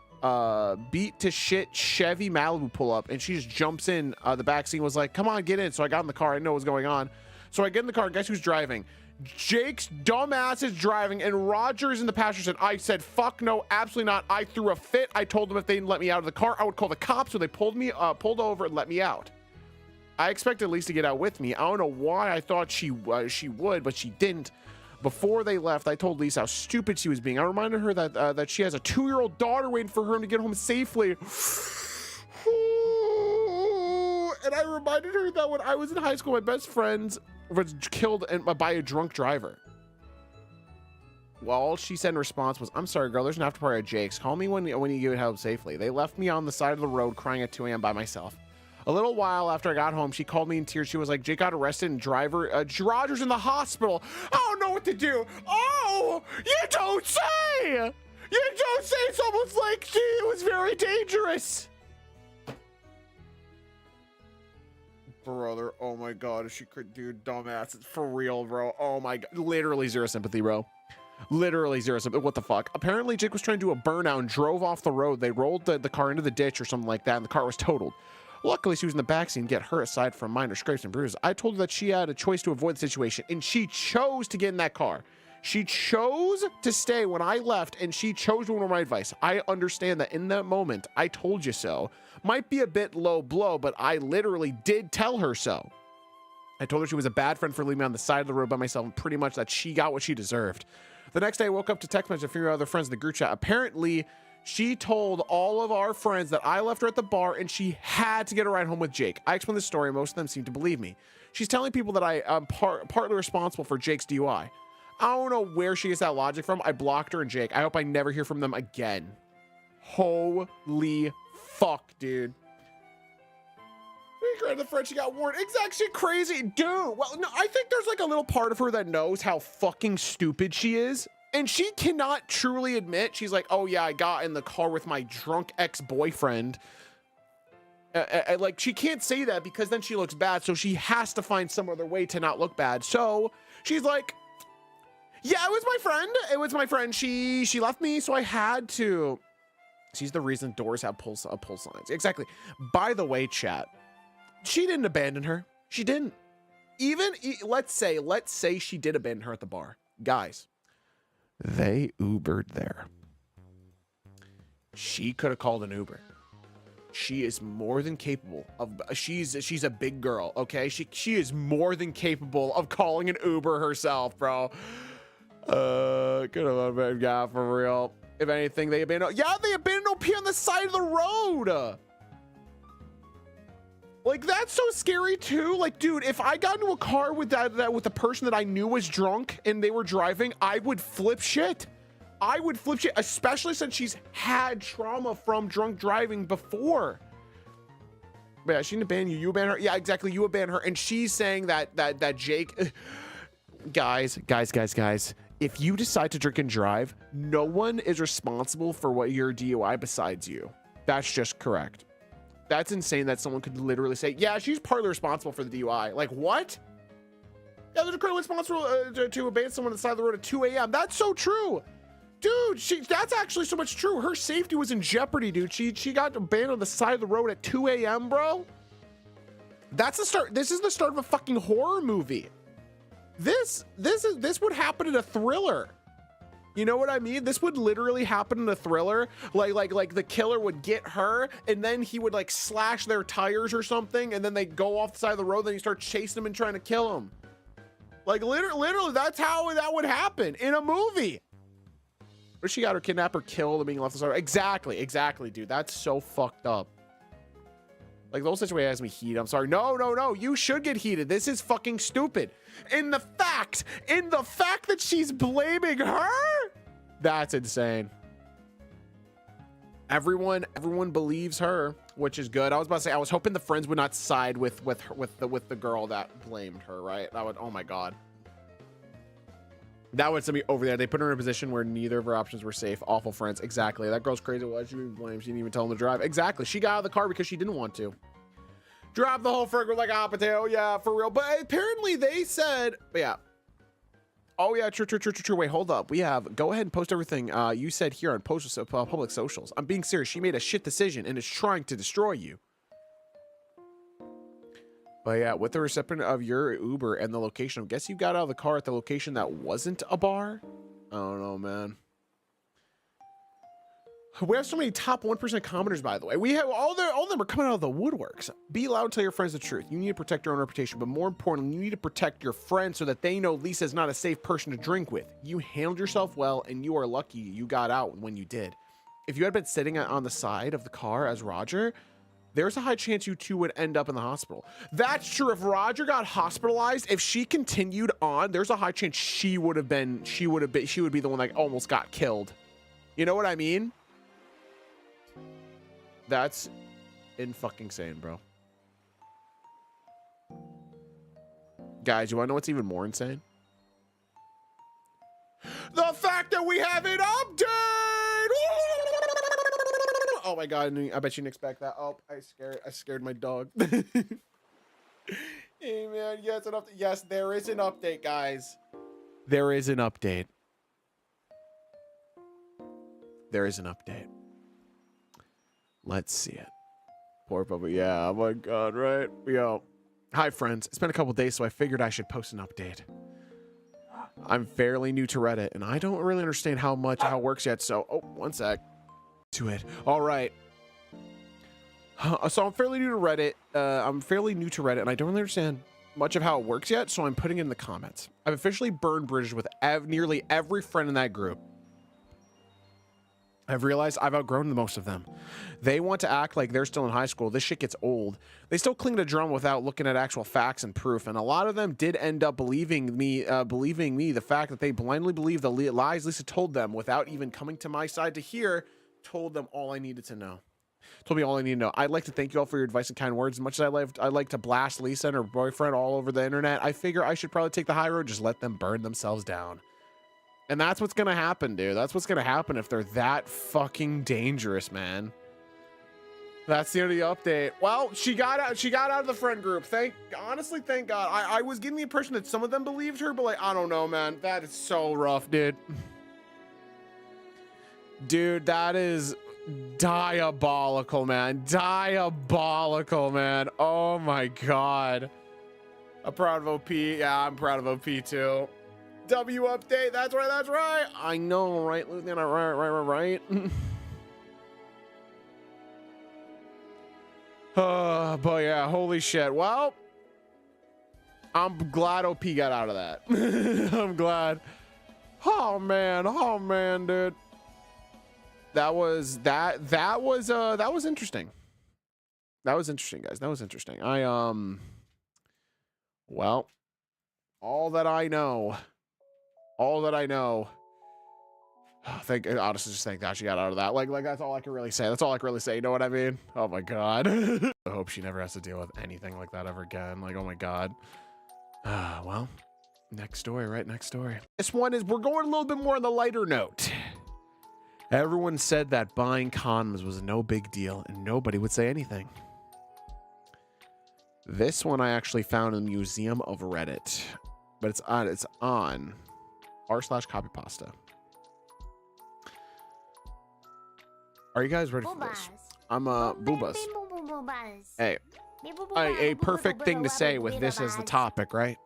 beat to shit Chevy Malibu pull up, and she just jumps in the back seat and was like, come on, get in. So I got in the car. I know what's going on. So I get in the car. Guess who's driving? Jake's dumbass is driving, and Roger is in the passenger seat. I said, fuck no, absolutely not. I threw a fit. I told them if they didn't let me out of the car, I would call the cops. So they pulled over and let me out. I expected Lisa to get out with me. I don't know why I thought she would, but she didn't. Before they left, I told Lisa how stupid she was being. I reminded her that she has a 2-year-old daughter waiting for her to get home safely. And I reminded her that when I was in high school, my best friend was killed by a drunk driver. Well, all she said in response was, I'm sorry, girl, there's an after party at Jake's. Call me when you get home safely. They left me on the side of the road crying at 2 a.m. by myself. A little while after I got home, she called me in tears. She was like, Jake got arrested and Roger's in the hospital. I don't know what to do. Oh, you don't say. You don't say. It's almost like it was very dangerous. Brother, oh my God, if she could do dumbass, it's for real, bro. Oh my God, literally zero sympathy, bro. Literally zero sympathy. What the fuck? Apparently, Jake was trying to do a burnout and drove off the road. They rolled the car into the ditch or something like that, and the car was totaled. Luckily, she was in the backseat and get her aside from minor scrapes and bruises. I told her that she had a choice to avoid the situation, and she chose to get in that car. She chose to stay when I left, and she chose to ignore my advice. I understand that in that moment, I told you so. Might be a bit low blow, but I literally did tell her so. I told her she was a bad friend for leaving me on the side of the road by myself, and pretty much that she got what she deserved. The next day, I woke up to text message a few other friends in the group chat. Apparently, she told all of our friends that I left her at the bar and she had to get a ride home with Jake. I explained the story. Most of them seem to believe me. She's telling people that I am partly responsible for Jake's DUI. I don't know where she gets that logic from. I blocked her and Jake. I hope I never hear from them again. Holy fuck, dude. The friend she got warned. It's actually crazy, dude. Well, no, I think there's like a little part of her that knows how fucking stupid she is, and she cannot truly admit. She's like, oh yeah, I got in the car with my drunk ex-boyfriend. Like, she can't say that because then she looks bad, so she has to find some other way to not look bad. So she's like, yeah, it was my friend. It was my friend. She left me, so I had to. She's the reason doors have pull signs. Exactly. By the way, chat, she didn't abandon her. She didn't. Even, let's say she did abandon her at the bar. Guys, they Ubered there. She could have called an Uber. She is more than capable of, she's a big girl, okay? She is more than capable of calling an Uber herself, bro. Could have been, yeah, for real. If anything, they abandoned, yeah, they abandoned OP on the side of the road. Like, that's so scary too. Like, dude, if I got into a car with with a person that I knew was drunk and they were driving, I would flip shit. I would flip shit, especially since she's had trauma from drunk driving before. But yeah, she didn't abandon you. You abandoned her. Yeah, exactly. You abandoned her. And she's saying that Jake, guys. If you decide to drink and drive, no one is responsible for what your DUI besides you. That's just correct. That's insane that someone could literally say, yeah, she's partly responsible for the DUI. Like, what? Yeah, there's a criminal responsible to abandon someone on the side of the road at 2 a.m. That's so true. Dude, that's actually so much true. Her safety was in jeopardy, dude. She got abandoned on the side of the road at 2 a.m., bro. That's the start. This is the start of a fucking horror movie. This would happen in a thriller. You know what I mean? This would literally happen in a thriller. Like the killer would get her and then he would like slash their tires or something, and then they go off the side of the road, then he starts chasing them and trying to kill them. Like literally that's how that would happen in a movie. Or she got her kidnapper killed and being left on the side. Exactly, dude. That's so fucked up. Like, the whole situation has me heated. I'm sorry. No. You should get heated. This is fucking stupid. In the fact that she's blaming her, that's insane. Everyone believes her, which is good. I was about to say, I was hoping the friends would not side with the girl that blamed her, right? That would, oh my God. That would send me over there. They put her in a position where neither of her options were safe. Awful friends. Exactly. That girl's crazy. Why should we blame? She didn't even tell him to drive. Exactly. She got out of the car because she didn't want to. Drop the whole friggin' like a hot potato. Yeah, for real. But apparently they said, yeah. Oh yeah, true. Wait, hold up. We have, go ahead and post everything you said here on public socials. I'm being serious. She made a shit decision and is trying to destroy you. But yeah, with the recipient of your Uber and the location, I guess you got out of the car at the location that wasn't a bar? I don't know, man. We have so many top 1% commenters, by the way. We have all of them are coming out of the woodworks. Be loud and tell your friends the truth. You need to protect your own reputation, but more importantly, you need to protect your friends so that they know Lisa's not a safe person to drink with. You handled yourself well, and you are lucky you got out when you did. If you had been sitting on the side of the car as Roger, there's a high chance you two would end up in the hospital. That's true. If Roger got hospitalized, if she continued on, there's a high chance she would be the one that almost got killed. You know what I mean? That's fucking insane, bro. Guys, you wanna know what's even more insane? The fact that we have an update! Oh my God, I bet you didn't expect that. Oh, I scared my dog. Hey man, yes, yes, there is an update, guys. There is an update. There is an update. Let's see it. Poor puppy. Yeah, oh my God, right? Yo. Hi friends. It's been a couple days, so I figured I should post an update. I'm fairly new to Reddit, and I don't really understand how it works yet, so one sec. To it. All right. So I'm fairly new to Reddit. And I don't really understand much of how it works yet, so I'm putting it in the comments. I've officially burned bridges with nearly every friend in that group. I've realized I've outgrown the most of them. They want to act like they're still in high school. This shit gets old. They still cling to drama without looking at actual facts and proof. And a lot of them did end up believing me, the fact that they blindly believed the lies Lisa told them without even coming to my side to hear, told them all I needed to know. Told me all I need to know. I'd like to thank you all for your advice and kind words. As much as I like to blast Lisa and her boyfriend all over the internet, I figure I should probably take the high road, just let them burn themselves down. And that's what's gonna happen, dude. That's what's gonna happen if they're that fucking dangerous, man. That's the only update. Well, she got out of the friend group. Honestly, thank God. I was getting the impression that some of them believed her, but like, I don't know, man. That is so rough, dude. Dude, that is diabolical, man. Diabolical, man. Oh my God. I'm proud of OP. Yeah, I'm proud of OP too. W update. That's right. That's right. I know, right, Lieutenant? Right. But yeah, holy shit. Well, I'm glad OP got out of that. I'm glad. Oh man, dude. That was interesting. That was interesting, guys. That was interesting. Well, all that I know. Honestly, just thank God she got out of that. Like that's all I can really say. That's all I can really say. You know what I mean? Oh my God. I hope she never has to deal with anything like that ever again. Like, oh my God. Well, next story, right? Next story. This one is, we're going a little bit more on the lighter note. Everyone said that buying condoms was no big deal and nobody would say anything. This one I actually found in the Museum of Reddit, but it's on r/copypasta. Are you guys ready for this? I'm boobas. Hey, a perfect thing to say with this as the topic, right?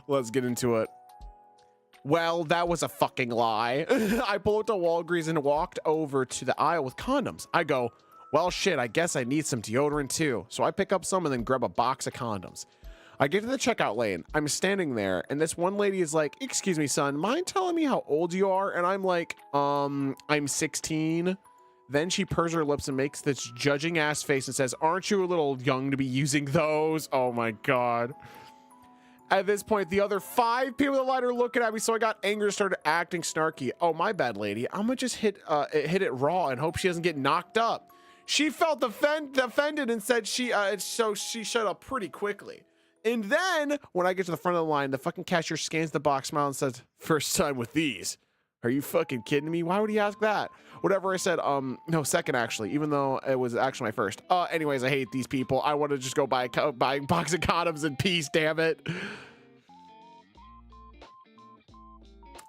Let's get into it. Well, that was a fucking lie. I pulled to Walgreens and walked over to the aisle with condoms. I go, well, shit, I guess I need some deodorant too. So I pick up some and then grab a box of condoms. I get to the checkout lane. I'm standing there and this one lady is like, excuse me, son, mind telling me how old you are? And I'm like, I'm 16. Then she purrs her lips and makes this judging ass face and says, aren't you a little young to be using those? Oh my God. At this point, the other 5 people in the line are looking at me, so I got angry and started acting snarky. Oh, my bad, lady. I'm gonna just hit it raw and hope she doesn't get knocked up. She felt offended and said so she shut up pretty quickly. And then, when I get to the front of the line, the fucking cashier scans the box, smiles, and says, first time with these. Are you fucking kidding me? Why would he ask that? Whatever I said, no, second actually, even though it was actually my first. Anyways, I hate these people. I want to just go buy a box of condoms in peace, damn it.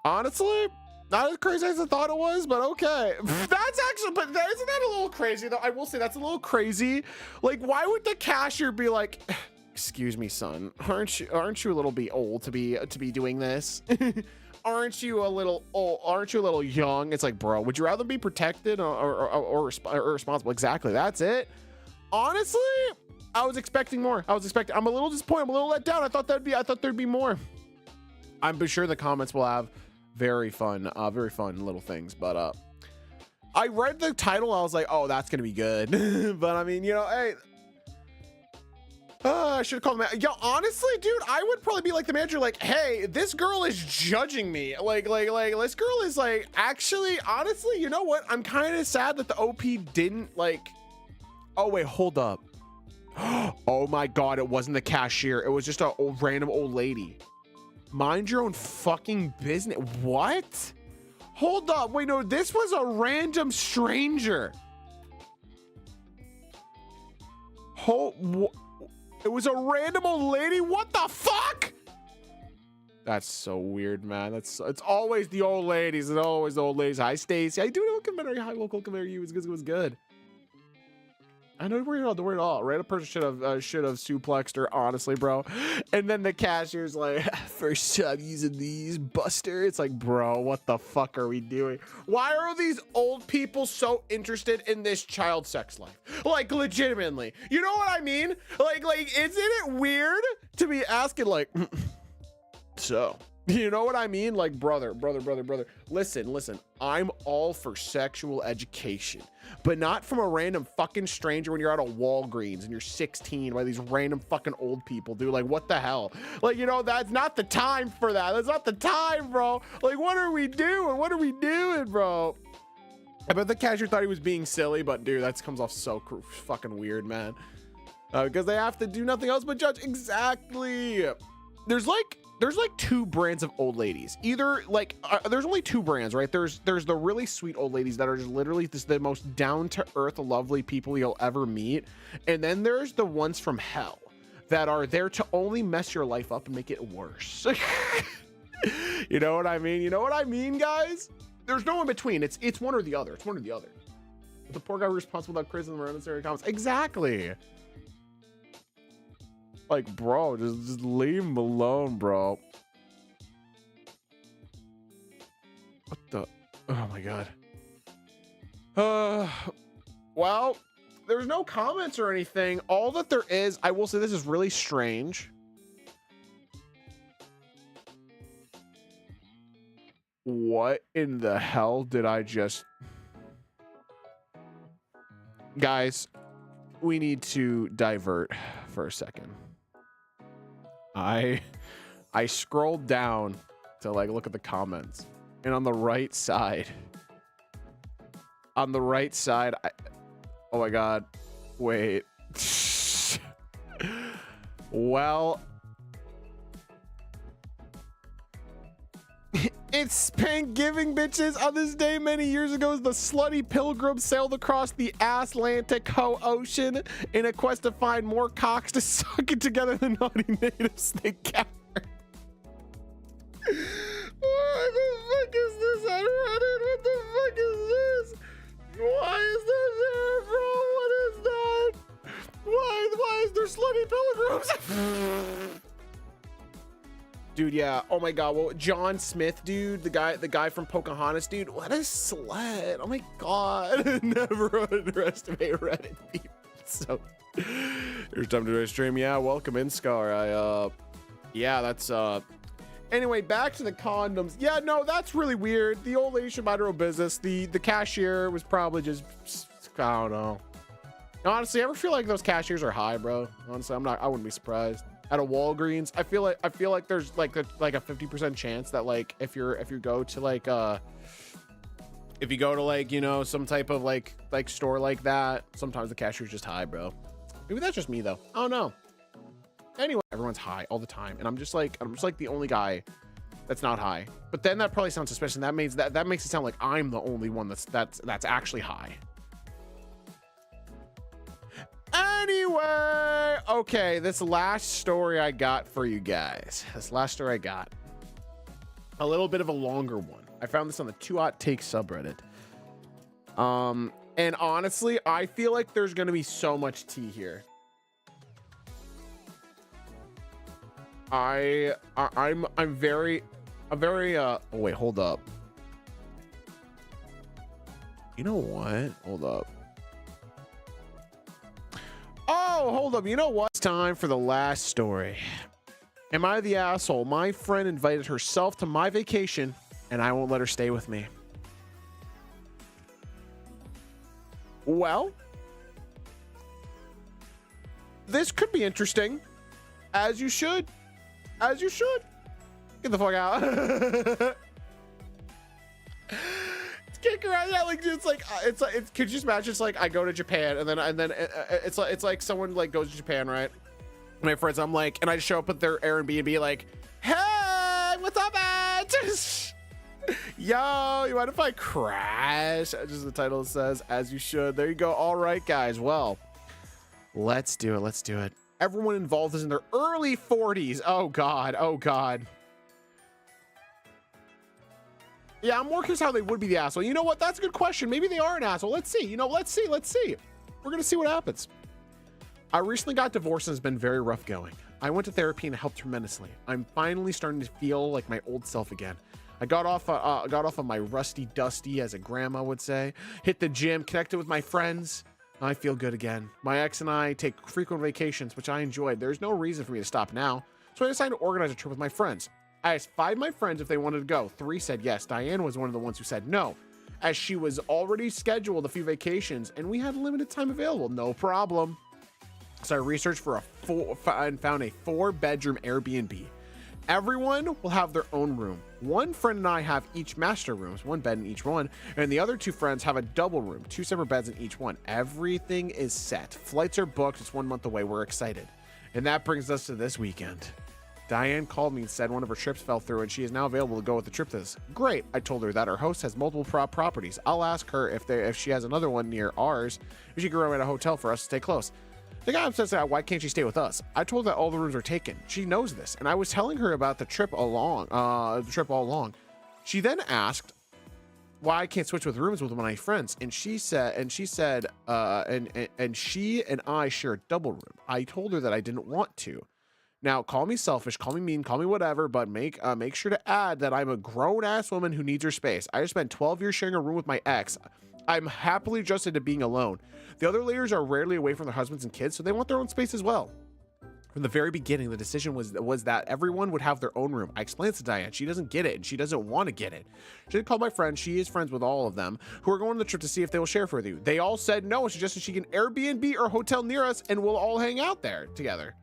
Honestly, not as crazy as I thought it was, but okay. That's actually, but isn't that a little crazy though? I will say that's a little crazy. Like, why would the cashier be like, excuse me, son, aren't you a little bit old to be doing this? Aren't you a little old? Aren't you a little young? It's like, bro, would you rather be protected or responsible? Exactly. That's it. Honestly, I was expecting more. I'm a little disappointed. I'm a little let down. I thought there'd be more. I'm sure the comments will have very fun little things. But I read the title. I was like, oh, that's gonna be good. But I mean, you know, hey. I should have called him out. Yo, honestly, dude, I would probably be like the manager, like, hey, this girl is judging me. Like, this girl is like, actually, honestly, you know what? I'm kind of sad that the OP didn't like, oh, wait, hold up. Oh my God, it wasn't the cashier. It was just a random old lady. Mind your own fucking business. What? Hold up. Wait, no, this was a random stranger. It was a random old lady? What the fuck? That's so weird, man. It's always the old ladies. It's always the old ladies. Hi, Stacy. I do know commentary. Hi, welcome commentary. You. It was good. I know we're all doing it all. Random person should have suplexed her, honestly, bro. And then the cashier's like, first time using these, Buster. It's like, bro, what the fuck are we doing? Why are these old people so interested in this child sex life? Like, legitimately. You know what I mean? Like, isn't it weird to be asking, like, so, you know what I mean? Like, brother. Listen, I'm all for sexual education, but not from a random fucking stranger when you're at a Walgreens and you're 16 by these random fucking old people, dude. Like, what the hell? Like, you know, that's not the time for that. That's not the time, bro. Like, what are we doing? What are we doing, bro? I bet the cashier thought he was being silly, but dude, that comes off so fucking weird, man. Because they have to do nothing else but judge. Exactly. There's like there's like two brands of old ladies. Either like there's only two brands, right? There's the really sweet old ladies that are just literally the most down to earth, lovely people you'll ever meet, and then there's the ones from hell that are there to only mess your life up and make it worse. You know what I mean? You know what I mean, guys? There's no in between. It's one or the other. It's one or the other. The poor guy responsible without criticism or unnecessary comments. Exactly. Like, bro, just leave him alone, bro. What the? Oh my god. Well, there's no comments or anything. All that there is, I will say this is really strange. What in the hell did I just... Guys, we need to divert for a second. I scrolled down to like look at the comments, and on the right side, oh my god, wait. Well, it's Thanksgiving, bitches. On this day many years ago, the slutty pilgrims sailed across the Atlantic Ocean in a quest to find more cocks to suck it together than naughty natives they captured. What the fuck is this on Reddit? What the fuck is this? Why is that there, bro? What is that? Why is there slutty pilgrims? Dude, yeah. Oh my god. Well, John Smith, dude, the guy from Pocahontas, dude. What a slut. Oh my god. Never underestimate Reddit people. So here's time to do a stream. Yeah, welcome in, Scar. Yeah, that's anyway, back to the condoms. Yeah, no, that's really weird. The old lady should mind her own business. The cashier was probably just, I don't know. Honestly, I ever feel like those cashiers are high, bro? Honestly, I wouldn't be surprised. At a Walgreens, I feel like there's like a 50% chance that like if you go to like you know, some type of like store like that, sometimes the cashier's just high, bro. Maybe that's just me though. I don't know. Anyway, everyone's high all the time, and I'm just like the only guy that's not high. But then that probably sounds suspicious. And that means that makes it sound like I'm the only one that's actually high. Anyway, okay, this last story I got for you guys. A little bit of a longer one. I found this on the 2OTTake subreddit. And honestly, I feel like there's gonna be so much tea here. I'm very oh wait, hold up. You know what? Hold up. Oh, hold up. You know what? It's time for the last story. Am I the asshole? My friend invited herself to my vacation, and I won't let her stay with me. Well, this could be interesting. As you should. As you should. Get the fuck out. Kick her out. Yeah, like it's like could you just imagine? It's like I go to Japan and then it's like someone like goes to Japan, right? My friends, I'm like, and I just show up at their Airbnb like, hey, what's up, man? Yo, you mind if I crash? Just the title says, as you should. There you go. All right, guys. Well, let's do it. Let's do it. Everyone involved is in their early 40s. Oh God. Oh God. Yeah, I'm more curious how they would be the asshole. You know what? That's a good question. Maybe they are an asshole. Let's see. You know, let's see. We're gonna see what happens. I recently got divorced and it's been very rough going. I went to therapy and it helped tremendously. I'm finally starting to feel like my old self again. I got off of my rusty dusty, as a grandma would say, hit the gym, connected with my friends. I feel good again. My ex and I take frequent vacations, which I enjoyed. There's no reason for me to stop now. So I decided to organize a trip with my friends. I asked 5 of my friends if they wanted to go. 3 said yes. Diane was one of the ones who said no, as she was already scheduled a few vacations and we had limited time available. No problem. So I researched for and found a 4-bedroom Airbnb. Everyone will have their own room. One friend and I have each master rooms, 1 bed in each one, and the other 2 friends have a double room, 2 separate beds in each one. Everything is set. Flights are booked. It's 1 month away. We're excited. And that brings us to this weekend. Diane called me and said one of her trips fell through and she is now available to go with the trip to this. Great. I told her that our host has multiple properties. I'll ask her if she has another one near ours, if she can rent a hotel for us to stay close. The guy says, why can't she stay with us? I told her that all the rooms are taken. She knows this, and I was telling her about the trip all along. She then asked why I can't switch with rooms with one of my friends, and she said, she and I share a double room. I told her that I didn't want to. Now, call me selfish, call me mean, call me whatever, but make sure to add that I'm a grown-ass woman who needs her space. I just spent 12 years sharing a room with my ex. I'm happily adjusted to being alone. The other ladies are rarely away from their husbands and kids, so they want their own space as well. From the very beginning, the decision was that everyone would have their own room. I explained to Diane. She doesn't get it, and she doesn't want to get it. She called my friend. She is friends with all of them who are going on the trip to see if they will share with you. They all said no, and suggested she can Airbnb or hotel near us, and we'll all hang out there together.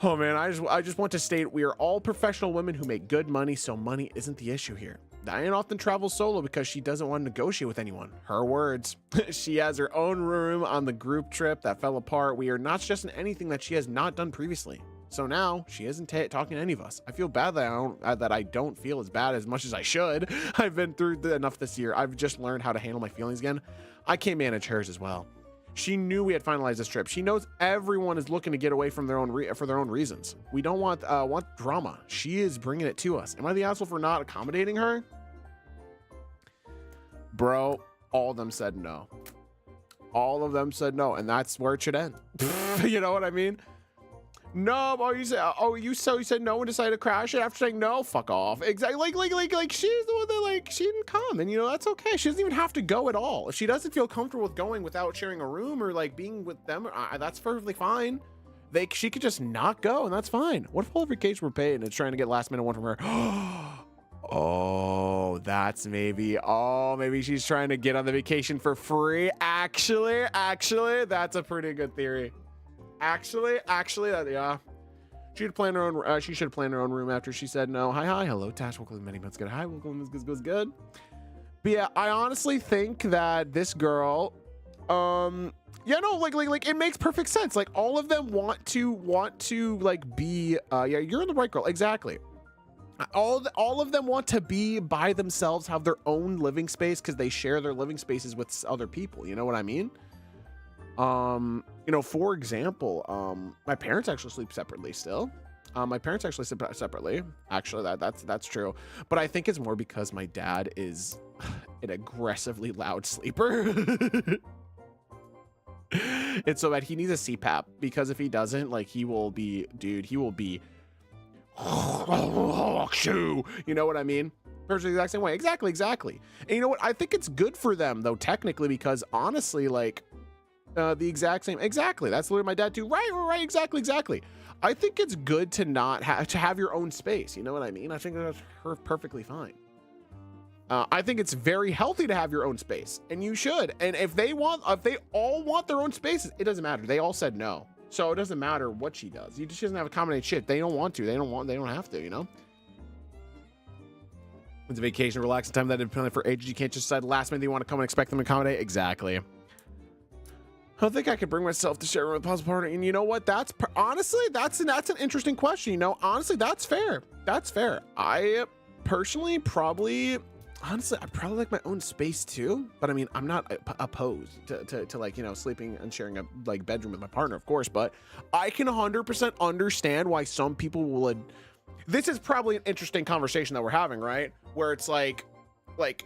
Oh man, I just want to state we are all professional women who make good money, so money isn't the issue here. Diane often travels solo because she doesn't want to negotiate with anyone. Her words. She has her own room on the group trip that fell apart. We are not suggesting anything that she has not done previously. So now she isn't talking to any of us. I feel bad that I don't feel as bad as much as I should. I've been through enough this year. I've just learned how to handle my feelings again. I can't manage hers as well. She knew we had finalized this trip. She knows everyone is looking to get away from their own for their own reasons. We don't want drama. She is bringing it to us. Am I the asshole for not accommodating her? Bro, all of them said no. All of them said no, and that's where it should end. You know what I mean? No, you said no and decided to crash it after saying no. Fuck off. Exactly. Like she's the one that she didn't come, and that's okay. She doesn't even have to go at all. If she doesn't feel comfortable with going without sharing a room or being with them, that's perfectly fine. She could just not go, and that's fine. What if all her vacations were paid and it's trying to get last minute one from her? Oh, that's maybe she's trying to get on the vacation for free. Actually, that's a pretty good theory. Actually, yeah. She should plan her own room after she said no. Hi, hello, Tash. Welcome to many months good. Hi, welcome. This goes good. But yeah, I honestly think that this girl, it makes perfect sense. Like all of them want to be, yeah, you're the right girl. Exactly. All of them want to be by themselves, have their own living space because they share their living spaces with other people. You know what I mean? For example, my parents actually sleep separately still. Actually, that's true. But I think it's more because my dad is an aggressively loud sleeper. It's so bad he needs a CPAP because if he doesn't, he will be you know what I mean? Perfect the exact same way. Exactly. And you know what? I think it's good for them though, technically, because honestly, the exact same. Exactly. That's literally my dad too. Right. Exactly. I think it's good to not have your own space. You know what I mean? I think that's perfectly fine. I think it's very healthy to have your own space, and you should. And if they all want their own spaces, it doesn't matter. They all said no. So it doesn't matter what she does. She doesn't have to accommodate shit. They don't want to. They don't have to, It's a vacation, relaxing time that dependent for ages. You can't just decide last minute you want to come and expect them to accommodate. Exactly. I don't think I could bring myself to share with a possible partner. And you know what? Honestly, that's an interesting question. Honestly, that's fair. I personally I'd probably like my own space too, but I mean, I'm not opposed to sleeping and sharing a bedroom with my partner, of course, but I can 100% understand why some people would. This is probably an interesting conversation that we're having, right? Where it's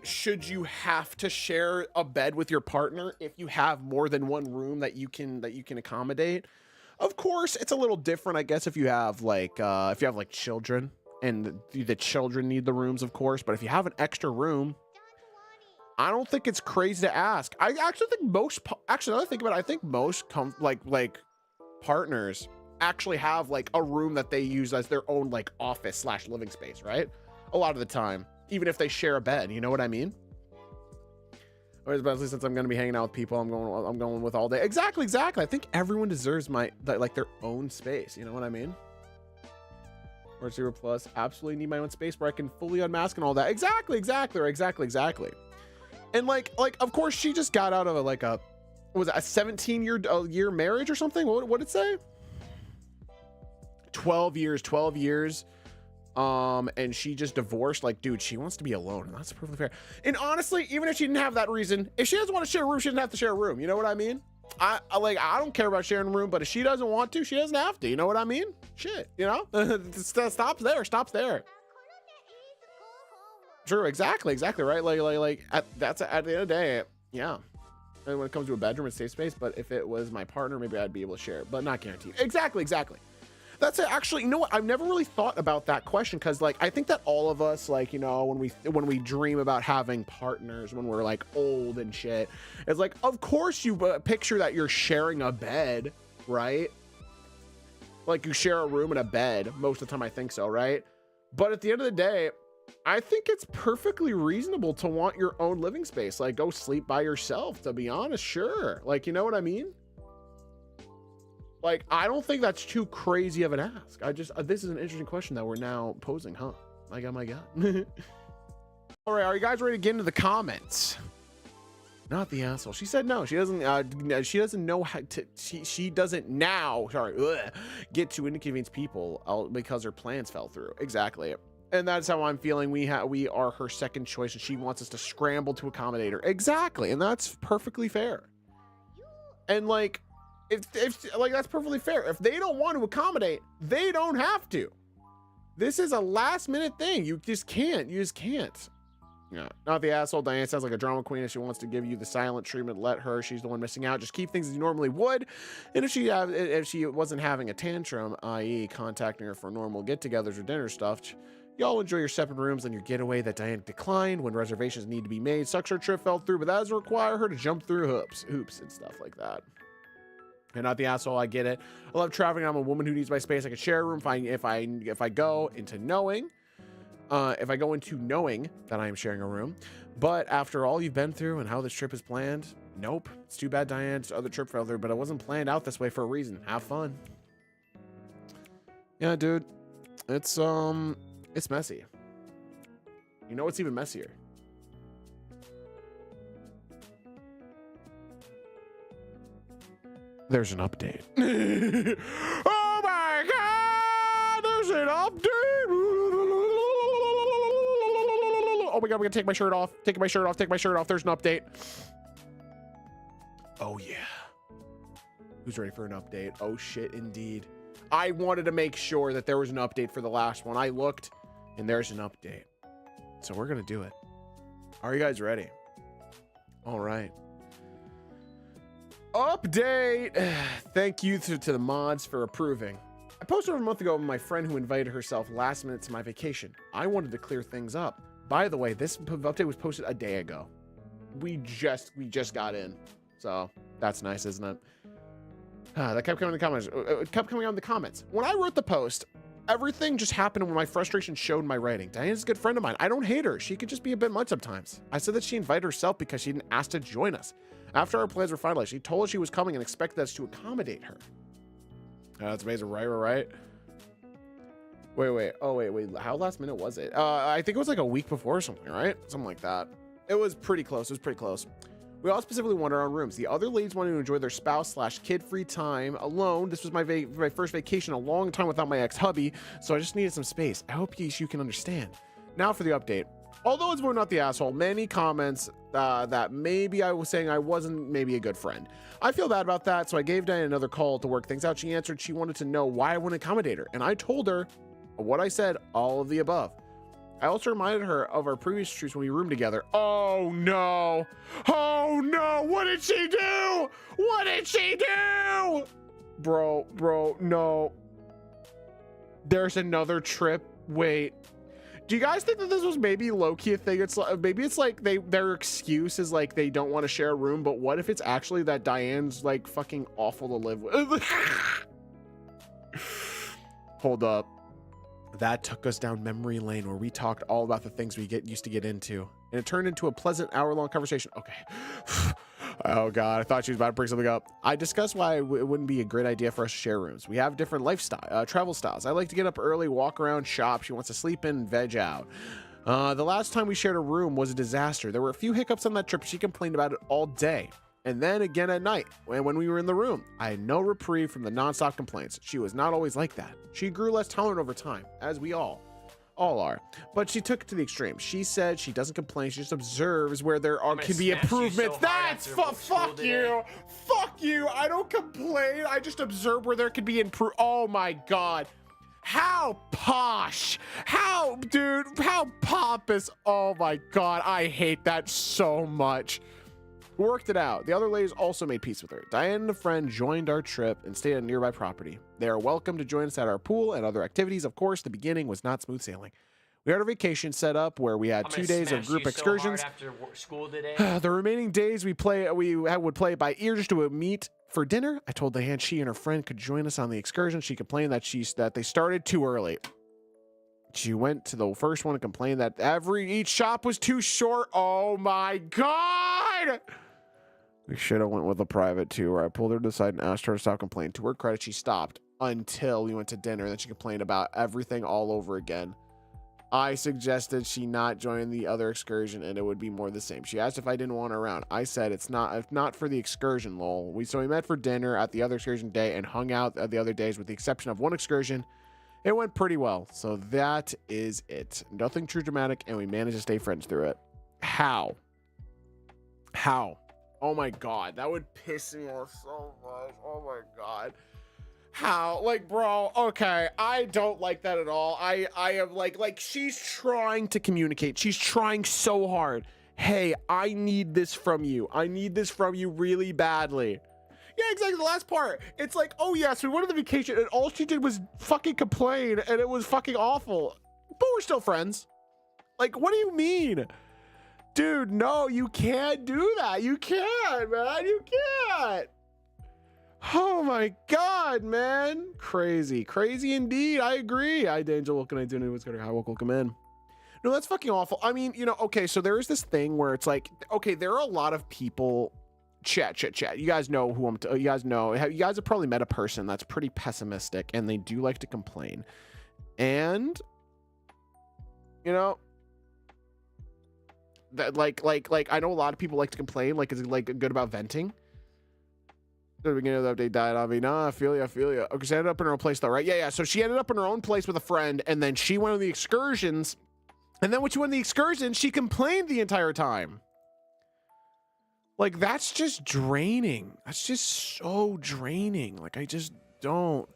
should you have to share a bed with your partner if you have more than one room that you can accommodate? Of course, it's a little different, I guess, if you have children. And the children need the rooms, of course. But if you have an extra room, I don't think it's crazy to ask. I actually think most. Actually, now that I think about it, I think most partners actually have a room that they use as their own office / living space, right? A lot of the time, even if they share a bed. You know what I mean? Or especially since I'm going to be hanging out with people, I'm going with all day. Exactly. I think everyone deserves their own space. You know what I mean? Or 0 plus, absolutely need my own space where I can fully unmask and all that. Exactly. And of course, she just got out of a 17-year marriage or something. What did it say? 12 years. And she just divorced. Like, dude, she wants to be alone, and that's perfectly fair. And honestly, even if she didn't have that reason, if she doesn't want to share a room, she doesn't have to share a room. You know what I mean? I don't care about sharing a room, but if she doesn't want to, she doesn't have to. You know what I mean? Shit, you know? Stops there. True, exactly, right? Like that's at the end of the day, yeah. And when it comes to a bedroom, it's safe space. But if it was my partner, maybe I'd be able to share it, but not guaranteed. Exactly. That's it. Actually, you know what? I've never really thought about that question, because like I think that all of us, like, you know, when we dream about having partners when we're like old and shit, it's like, of course you picture that you're sharing a bed, right? Like you share a room and a bed most of the time. I think so, right? But at the end of the day, I think it's perfectly reasonable to want your own living space. Like, go sleep by yourself, to be honest. Sure. Like, you know what I mean? Like, I don't think that's too crazy of an ask. This is an interesting question that we're now posing, huh? Like, oh my God. All right, are you guys ready to get into the comments? Not the asshole. She said no. She doesn't. She doesn't know how to. She doesn't now. Sorry, get to inconvenience people because her plans fell through. Exactly. And that's how I'm feeling. We are her second choice, and she wants us to scramble to accommodate her. Exactly, and that's perfectly fair. And like, if like, that's perfectly fair. If they don't want to accommodate, they don't have to. This is a last minute thing. You just can't. Yeah, not the asshole. Diane sounds like a drama queen. If she wants to give you the silent treatment, let her. She's the one missing out. Just keep things as you normally would. And if she wasn't having a tantrum, i.e. contacting her for normal get-togethers or dinner stuff, y'all enjoy your separate rooms and your getaway that Diane declined when reservations need to be made. Sucks her trip fell through, but that doesn't require her to jump through hoops and stuff like that. And not the asshole. I get it. I love traveling. I'm a woman who needs my space. I can share a room if I go into knowing that I am sharing a room. But after all you've been through and how this trip is planned, nope. It's too bad Diane's other trip fell through, but it wasn't planned out this way for a reason. Have fun. Yeah, dude. It's messy. You know what's even messier? There's an update. Oh my God! There's an update! Oh my God, I'm gonna take my shirt off. Take my shirt off. There's an update. Oh yeah. Who's ready for an update? Oh shit, indeed. I wanted to make sure that there was an update for the last one. I looked, and there's an update. So we're gonna do it. Are you guys ready? All right. Update. Thank you to the mods for approving. I posted over a month ago with my friend who invited herself last minute to my vacation. I wanted to clear things up. By the way, this update was posted a day ago. We just got in. So that's nice, isn't it? That kept coming in the comments. It kept coming out in the comments. When I wrote the post, everything just happened when my frustration showed in my writing. Diana's a good friend of mine. I don't hate her. She could just be a bit much sometimes. I said that she invited herself because she didn't ask to join us. After our plans were finalized, she told us she was coming and expected us to accommodate her. That's amazing, right? Wait. Oh, wait. How last minute was it? I think it was like a week before or something, right? Something like that. It was pretty close. We all specifically wanted our own rooms. The other ladies wanted to enjoy their spouse/kid-free time alone. This was my first vacation in a long time without my ex-hubby, so I just needed some space. I hope you can understand. Now for the update. Although it's more not the asshole, many comments that maybe I was saying I wasn't maybe a good friend. I feel bad about that, so I gave Diane another call to work things out. She answered she wanted to know why I wouldn't accommodate her, and I told her what I said, all of the above. I also reminded her of our previous trips when we roomed together. Oh no! What did she do? Bro, no. There's another trip. Wait. Do you guys think that this was maybe low-key a thing? Maybe it's like their excuse is like they don't want to share a room, but what if it's actually that Diane's like fucking awful to live with? Hold up. That took us down memory lane where we talked all about the things we used to get into. And it turned into a pleasant hour-long conversation. Okay. Oh God, I thought she was about to bring something up. I discussed why it wouldn't be a great idea for us to share rooms. We have different travel styles. I like to get up early, walk around, shop. She wants to sleep in and veg out. The last time we shared a room was a disaster. There were a few hiccups on that trip. She complained about it all day. And then again at night, when we were in the room, I had no reprieve from the nonstop complaints. She was not always like that. She grew less tolerant over time, as we all are. But she took it to the extreme. She said she doesn't complain, she just observes where there can be improvements. That's fuck you. Fuck you. I don't complain. I just observe where there could be improve. Oh my God. How posh. How pompous. Oh my God. I hate that so much. We worked it out. The other ladies also made peace with her. Diane and a friend joined our trip and stayed at a nearby property. They are welcome to join us at our pool and other activities. Of course, the beginning was not smooth sailing. We had a vacation set up where we had 2 days of group excursions. After school today. The remaining days we would play by ear just to meet for dinner. I told Diane she and her friend could join us on the excursion. She complained that they started too early. She went to the first one and complained that each shop was too short. Oh my God! We should have went with a private too, where I pulled her to the side and asked her to stop complaining. To her credit, she stopped until we went to dinner. Then she complained about everything all over again. I suggested she not join the other excursion and it would be more the same. She asked if I didn't want her around. I said it's not for the excursion, lol. So we met for dinner at the other excursion day and hung out at the other days with the exception of one excursion. It went pretty well. So that is it. Nothing too dramatic and we managed to stay friends through it. How? Oh my God, that would piss me off so much. Oh my God. How? Like, bro, okay, I don't like that at all. I am like she's trying to communicate. She's trying so hard. Hey, I need this from you. I need this from you really badly. Yeah, exactly. The last part. It's like, oh yes, we went on the vacation and all she did was fucking complain and it was fucking awful. But we're still friends. Like, what do you mean? Dude, no, you can't do that. You can't, man. You can't. Oh my God, man. Crazy indeed. I agree. Hi, Angel. What can I do? What's going on? Welcome in. No, that's fucking awful. I mean, okay, so there is this thing where it's like, okay, there are a lot of people. Chat. You guys know who you guys know. You guys have probably met a person that's pretty pessimistic and they do like to complain. And, that like I know a lot of people like to complain. Like, is it like good about venting? At the beginning of the update died on me. Nah, I feel you. Okay, she ended up in her own place though, right? Yeah. So she ended up in her own place with a friend, and then she went on the excursions. And then when she went on the excursions, she complained the entire time. Like, that's just draining. That's just so draining. Like, I just don't.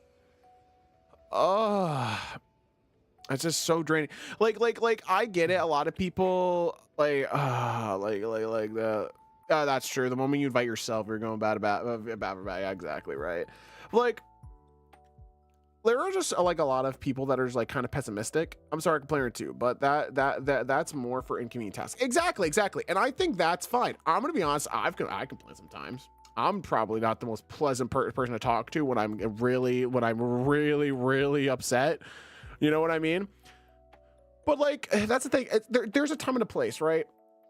It's just so draining. Like I get it. A lot of people like that. That's true. The moment you invite yourself, you're going bad. Yeah, exactly right. Like, there are just like a lot of people that are just like kind of pessimistic. I'm sorry, complainer too, but that's more for inconvenient tasks. Exactly. And I think that's fine. I'm gonna be honest. I complain sometimes. I'm probably not the most pleasant person to talk to when I'm really upset. You know what I mean? But like, that's the thing. There's a time and a place, right?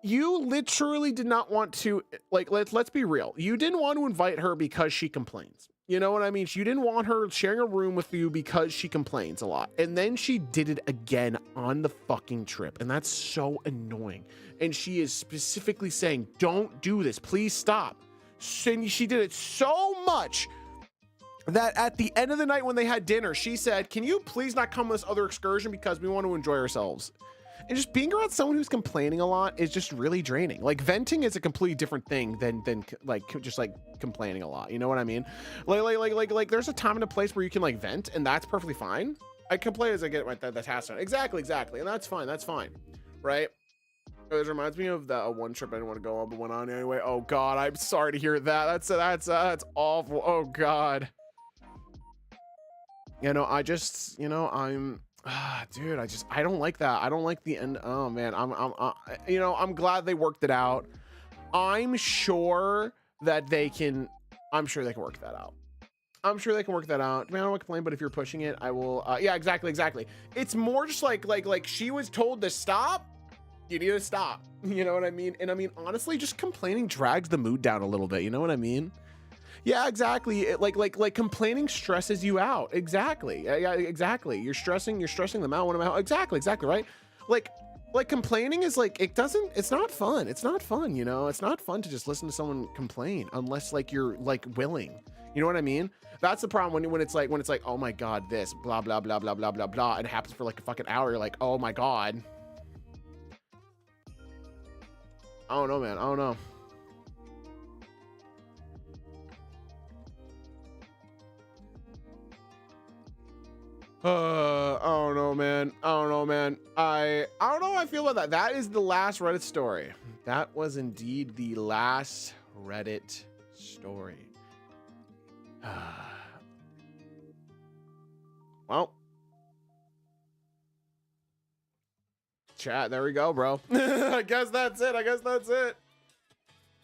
You literally did not want to, like, let's be real. You didn't want to invite her because she complains. You know what I mean? You didn't want her sharing a room with you because she complains a lot. And then she did it again on the fucking trip. And that's so annoying. And she is specifically saying, don't do this. Please stop. And she did it so much that at the end of the night when they had dinner, she said, can you please not come on this other excursion because we want to enjoy ourselves? And just being around someone who's complaining a lot is just really draining. Like, venting is a completely different thing than like just like complaining a lot. You know what I mean? Like there's a time and a place where you can like vent, and that's perfectly fine. I complain as I get the task done. Exactly, and that's fine, right? It reminds me of that one trip I didn't want to go on, but went on anyway. Oh God, I'm sorry to hear that. That's awful. Oh God. I'm. Dude, I don't like that. I don't like the end. Oh man, I'm glad they worked it out. I'm sure they can work that out. I mean, I don't want to complain, but if you're pushing it, I will. Yeah, exactly. It's more just like she was told to stop. You need to stop. You know what I mean? And I mean, honestly, just complaining drags the mood down a little bit. You know what I mean? Yeah, exactly. Like complaining stresses you out. Exactly. Yeah, exactly. You're stressing them out. Exactly, right? Like, Like complaining is like, it's not fun. It's not fun, you know? It's not fun to just listen to someone complain unless like you're like willing. You know what I mean? That's the problem when it's like, oh my God, this blah, blah, blah, blah, blah, blah, blah. And it happens for like a fucking hour. You're like, oh my God. I don't know, man. I don't know. I don't know, man. I don't know, man. I don't know how I feel about that. That is the last Reddit story. That was indeed the last Reddit story. Well, chat, there we go, bro. I guess that's it.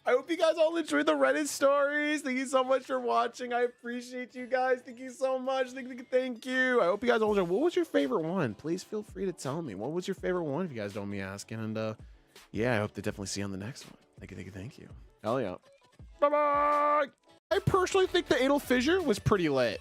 I hope you guys all enjoyed the Reddit stories. Thank you so much for watching. I appreciate you guys. Thank you so much. Thank you. I hope you guys all enjoyed. What was your favorite one? Please feel free to tell me. What was your favorite one if you guys don't mind me asking? And yeah, I hope to definitely see you on the next one. Thank you. Hell yeah. Bye-bye. I personally think the anal fissure was pretty lit.